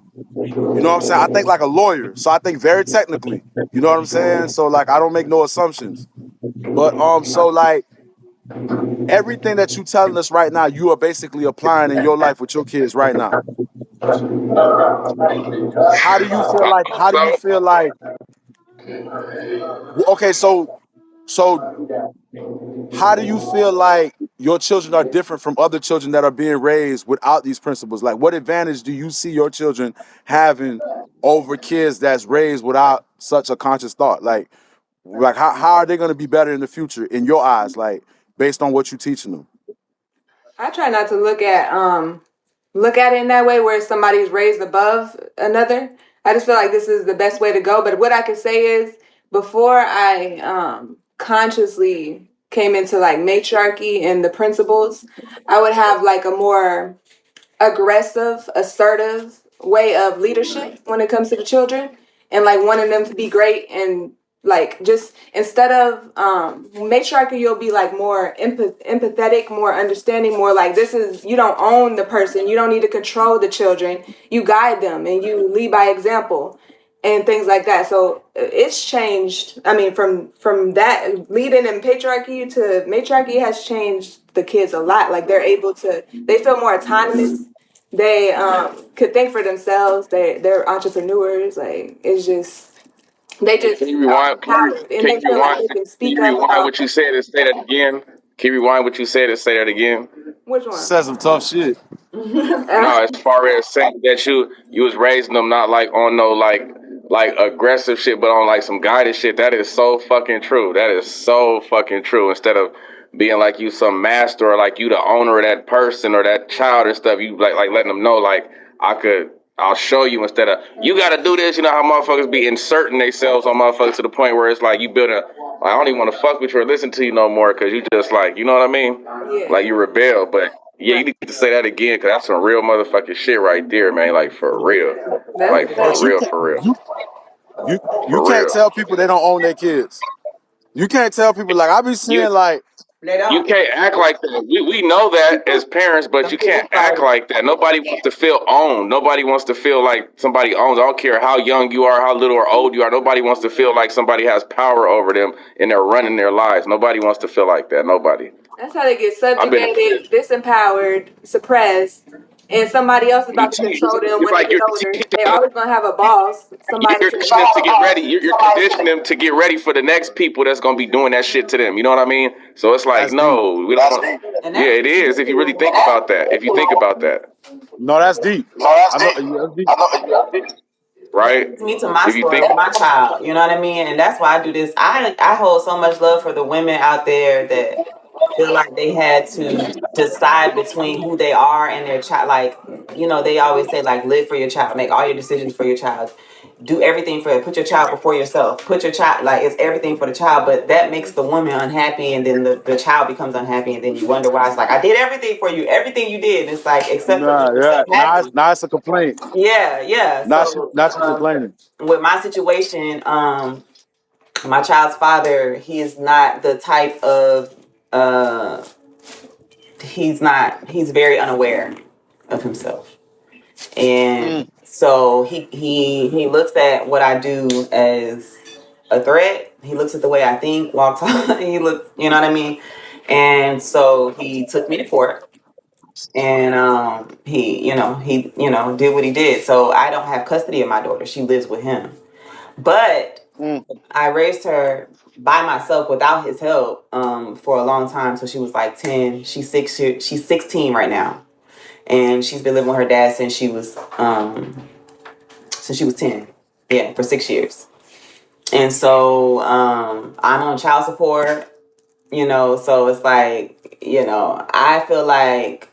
You know what I'm saying? I think like a lawyer, so I think very technically. You know what I'm saying? So like I don't make no assumptions. But so like everything that you telling us right now, you are basically applying in your life with your kids right now. How do you feel like? How do you So, feel like? Okay, so how do you feel like your children are different from other children that are being raised without these principles? Like, what advantage do you see your children having over kids that's raised without such a conscious thought? Like how are they going to be better in the future in your eyes? Like, based on what you're teaching them. I try not to look at it in that way where somebody's raised above another. I just feel like this is the best way to go. But what I can say is before I consciously came into like matriarchy and the principles, I would have like a more aggressive, assertive way of leadership when it comes to the children and like wanting them to be great and Like, just instead of matriarchy, you'll be like more empathetic, more understanding, more like, this is, you don't own the person, you don't need to control the children, you guide them and you lead by example and things like that. So it's changed. I mean, from that leading in patriarchy to matriarchy has changed the kids a lot. Like, they feel more autonomous. They could think for themselves. They're entrepreneurs. Like, it's just, they just Can you rewind? and they feel like they can Can speak you up rewind about what you said and say that again? Can you rewind what you said and say that again? which one. Said some tough shit. No, as far as saying that you was raising them not like on no like aggressive shit, but on like some guided shit. That is so fucking true. That is so fucking true. Instead of being like you some master or like you the owner of that person or that child and stuff, you like letting them know like I'll show you instead of you gotta do this. You know how motherfuckers be inserting themselves on motherfuckers to the point where it's like you build a I don't even want to fuck with you or listen to you no more because you just like you know what I mean? Yeah, Like you rebel, but. Yeah, you need to say that again, because that's some real motherfucking shit right there, man. Like, for real. that's Like, the But for thing. real, for real. you For can't real. tell people they don't own their kids. You can't tell people like I be You seeing like They you don't. can't act like that. We know that as parents, but Some you people can't act start. like that. Nobody wants to feel owned. Nobody wants to feel like somebody owns. I don't care how young you are, how little or old you are. Nobody wants to feel like somebody has power over them and they're running their lives. Nobody wants to feel like that. Nobody. That's how they get I've been subjugated, disempowered, suppressed, and somebody else is you about to teach. control them It's when they like get you're older. teaching They them. always gonna have a boss, somebody You're to conditioning them to get ready. You're conditioning them to get ready for the next people that's gonna be doing that shit to them. You know what I mean? So it's like, that's deep. no, we don't. And Yeah, that's it is. If you really think about that, if you think about that, No, that's deep. I know that's deep. right? me to my If you story think, with my child. You know what I mean? And that's why I do this. I hold so much love for the women out there that feel like they had to decide between who they are and their child. Like, they always say like live for your child, make all your decisions for your child, do everything for it, put your child before yourself, put your child, like, it's everything for the child. But that makes the woman unhappy, and then the child becomes unhappy, and then you wonder why. It's like, I did everything for you, everything you did, it's like except for Nah, make yeah. yourself happy. Now it's a complaint. Yeah. So Not she complaining. with my situation, my child's father, he is not the type of uh he's very unaware of himself. And Mm, so he looks at what I do as a threat. He looks at the way I think, walk, talk. He looks, you know what I mean? And so he took me to court, and he did what he did. So I don't have custody of my daughter. She lives with him. But mm. I raised her by myself without his help for a long time. So she was like 10. She's 16 right now, and she's been living with her dad since she was 10. Yeah, for 6 years. And so I'm on child support. So it's like, I feel like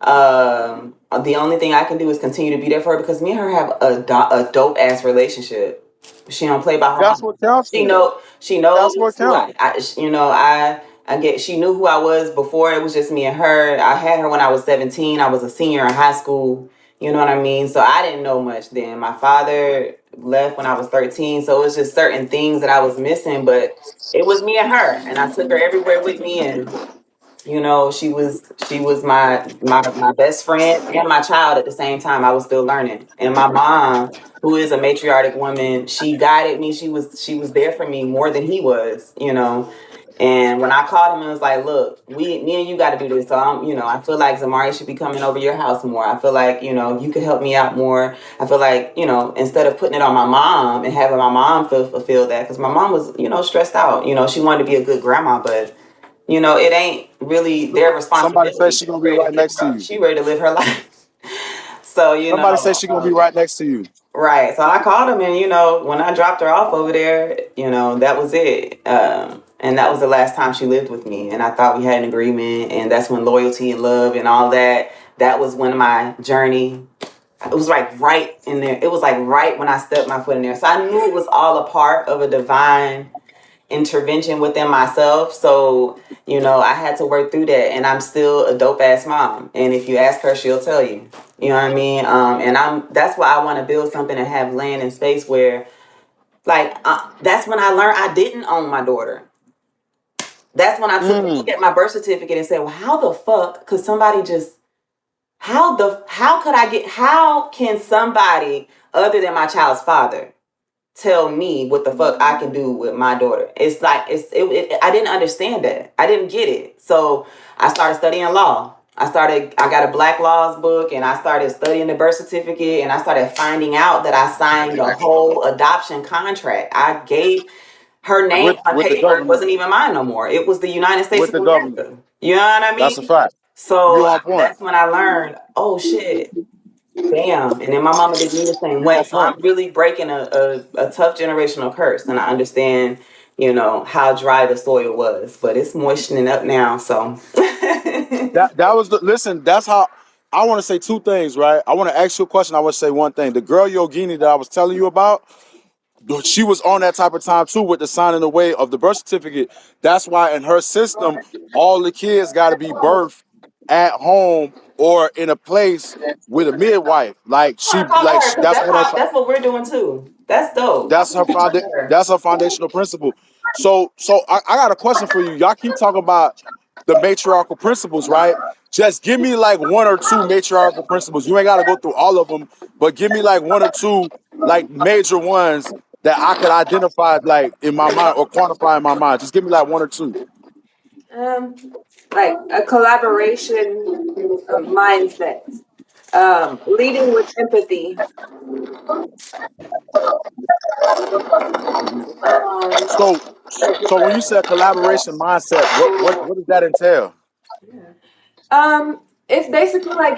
the only thing I can do is continue to be there for her, because me and her have a dope ass relationship. She don't play by her That's mama. what counts She then. know she That's what knows who counts. I get. She knew who I was before it was just me and her. I had her when I was 17. I was a senior in high school. You know what I mean? So I didn't know much then. My father left when I was 13. So it was just certain things that I was missing, but it was me and her, and I took her everywhere with me. And she was my best friend and my child at the same time. I was still learning. And my mom, who is a matriarchic woman, she guided me. She was there for me more than he was. And when I called him and was like, look, me and you got to do this. So I feel like Zamari should be coming over your house more. I feel like, you could help me out more. I feel like, instead of putting it on my mom and having my mom fulfill that, because my mom was, stressed out. She wanted to be a good grandma, but it ain't really their Somebody says responsibility. she gonna be right next to you. She ready to live her life. So, Somebody says she gonna be right next to you. right. So I called him, and, when I dropped her off over there, that was it. And that was the last time she lived with me. And I thought we had an agreement, and that's when loyalty and love and all that was when my journey, it was like right in there. It was like right when I stepped my foot in there. So I knew it was all a part of a divine intervention within myself. So, I had to work through that, and I'm still a dope ass mom. And if you ask her, she'll tell you. You know what I mean? And that's why I want to build something and have land and space where, Like that's when I learned I didn't own my daughter. That's when I took a look at my birth certificate and said, well, how the fuck could somebody just how can somebody other than my child's father tell me what the fuck I can do with my daughter? It's like I didn't understand that. I didn't get it. So I started studying law. I got a black laws book, and I started studying the birth certificate, and I started finding out that I signed the whole adoption contract. I gave her name on with the paper. It government. wasn't even mine no more. It was the United States With of the government. America. You know what I mean? That's a fact. So You on point. that's when I learned, oh shit, damn. And then my mama did me the same way. On So I'm point. really breaking a tough generational curse. And I understand, how dry the soil was. But it's moistening up now. So That was listen, that's how I want to say two things, right? I want to ask you a question. I want to say one thing. The girl Yogini that I was telling you about, she was on that type of time too with the signing away of the birth certificate. That's why in her system, all the kids got to be birthed at home or in a place with a midwife. That's what her that's what we're doing too. That's dope. that's her foundational principle. So I got a question for you. Y'all keep talking about the matriarchal principles, right? Just give me like one or two matriarchal principles. You ain't got to go through all of them, but give me like one or two like major ones that I could identify like in my mind or quantify in my mind. Just give me like one or two. Like a collaboration mindset, leading with empathy. Um, So so when you said collaboration mindset, what does that entail? it's basically like,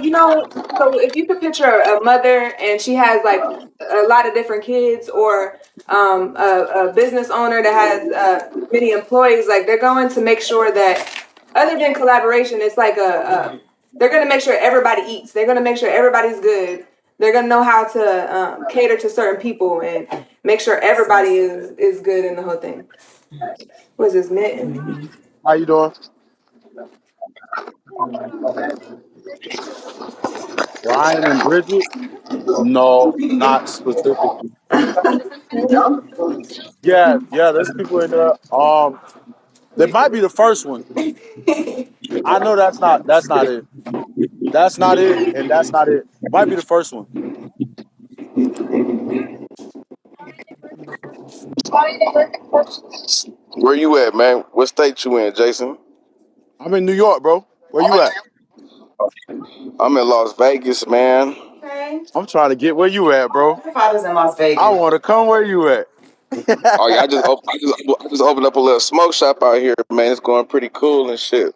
so if you could picture a mother and she has like a lot of different kids, or a business owner that has many employees, like they're going to make sure that, other than collaboration, it's like they're going to make sure everybody eats. They're going to make sure everybody's good. They're going to know how to cater to certain people and make sure everybody is good in the whole thing. What is this, mitten? How you doing? Ryan and Bridget? No, not specifically. Yeah, there's people in there. That might be the first one. I know that's not it. That's not it, and that's not it. Might be the first one. Where you at, man? What state you in, Jason? I'm in New York, bro. Where you at? I'm in Las Vegas, man. Okay. I'm trying to get where you at, bro. my father's in Las I Vegas. want to come where you at. Oh yeah, I just opened up a little smoke shop out here, man. It's going pretty cool and shit.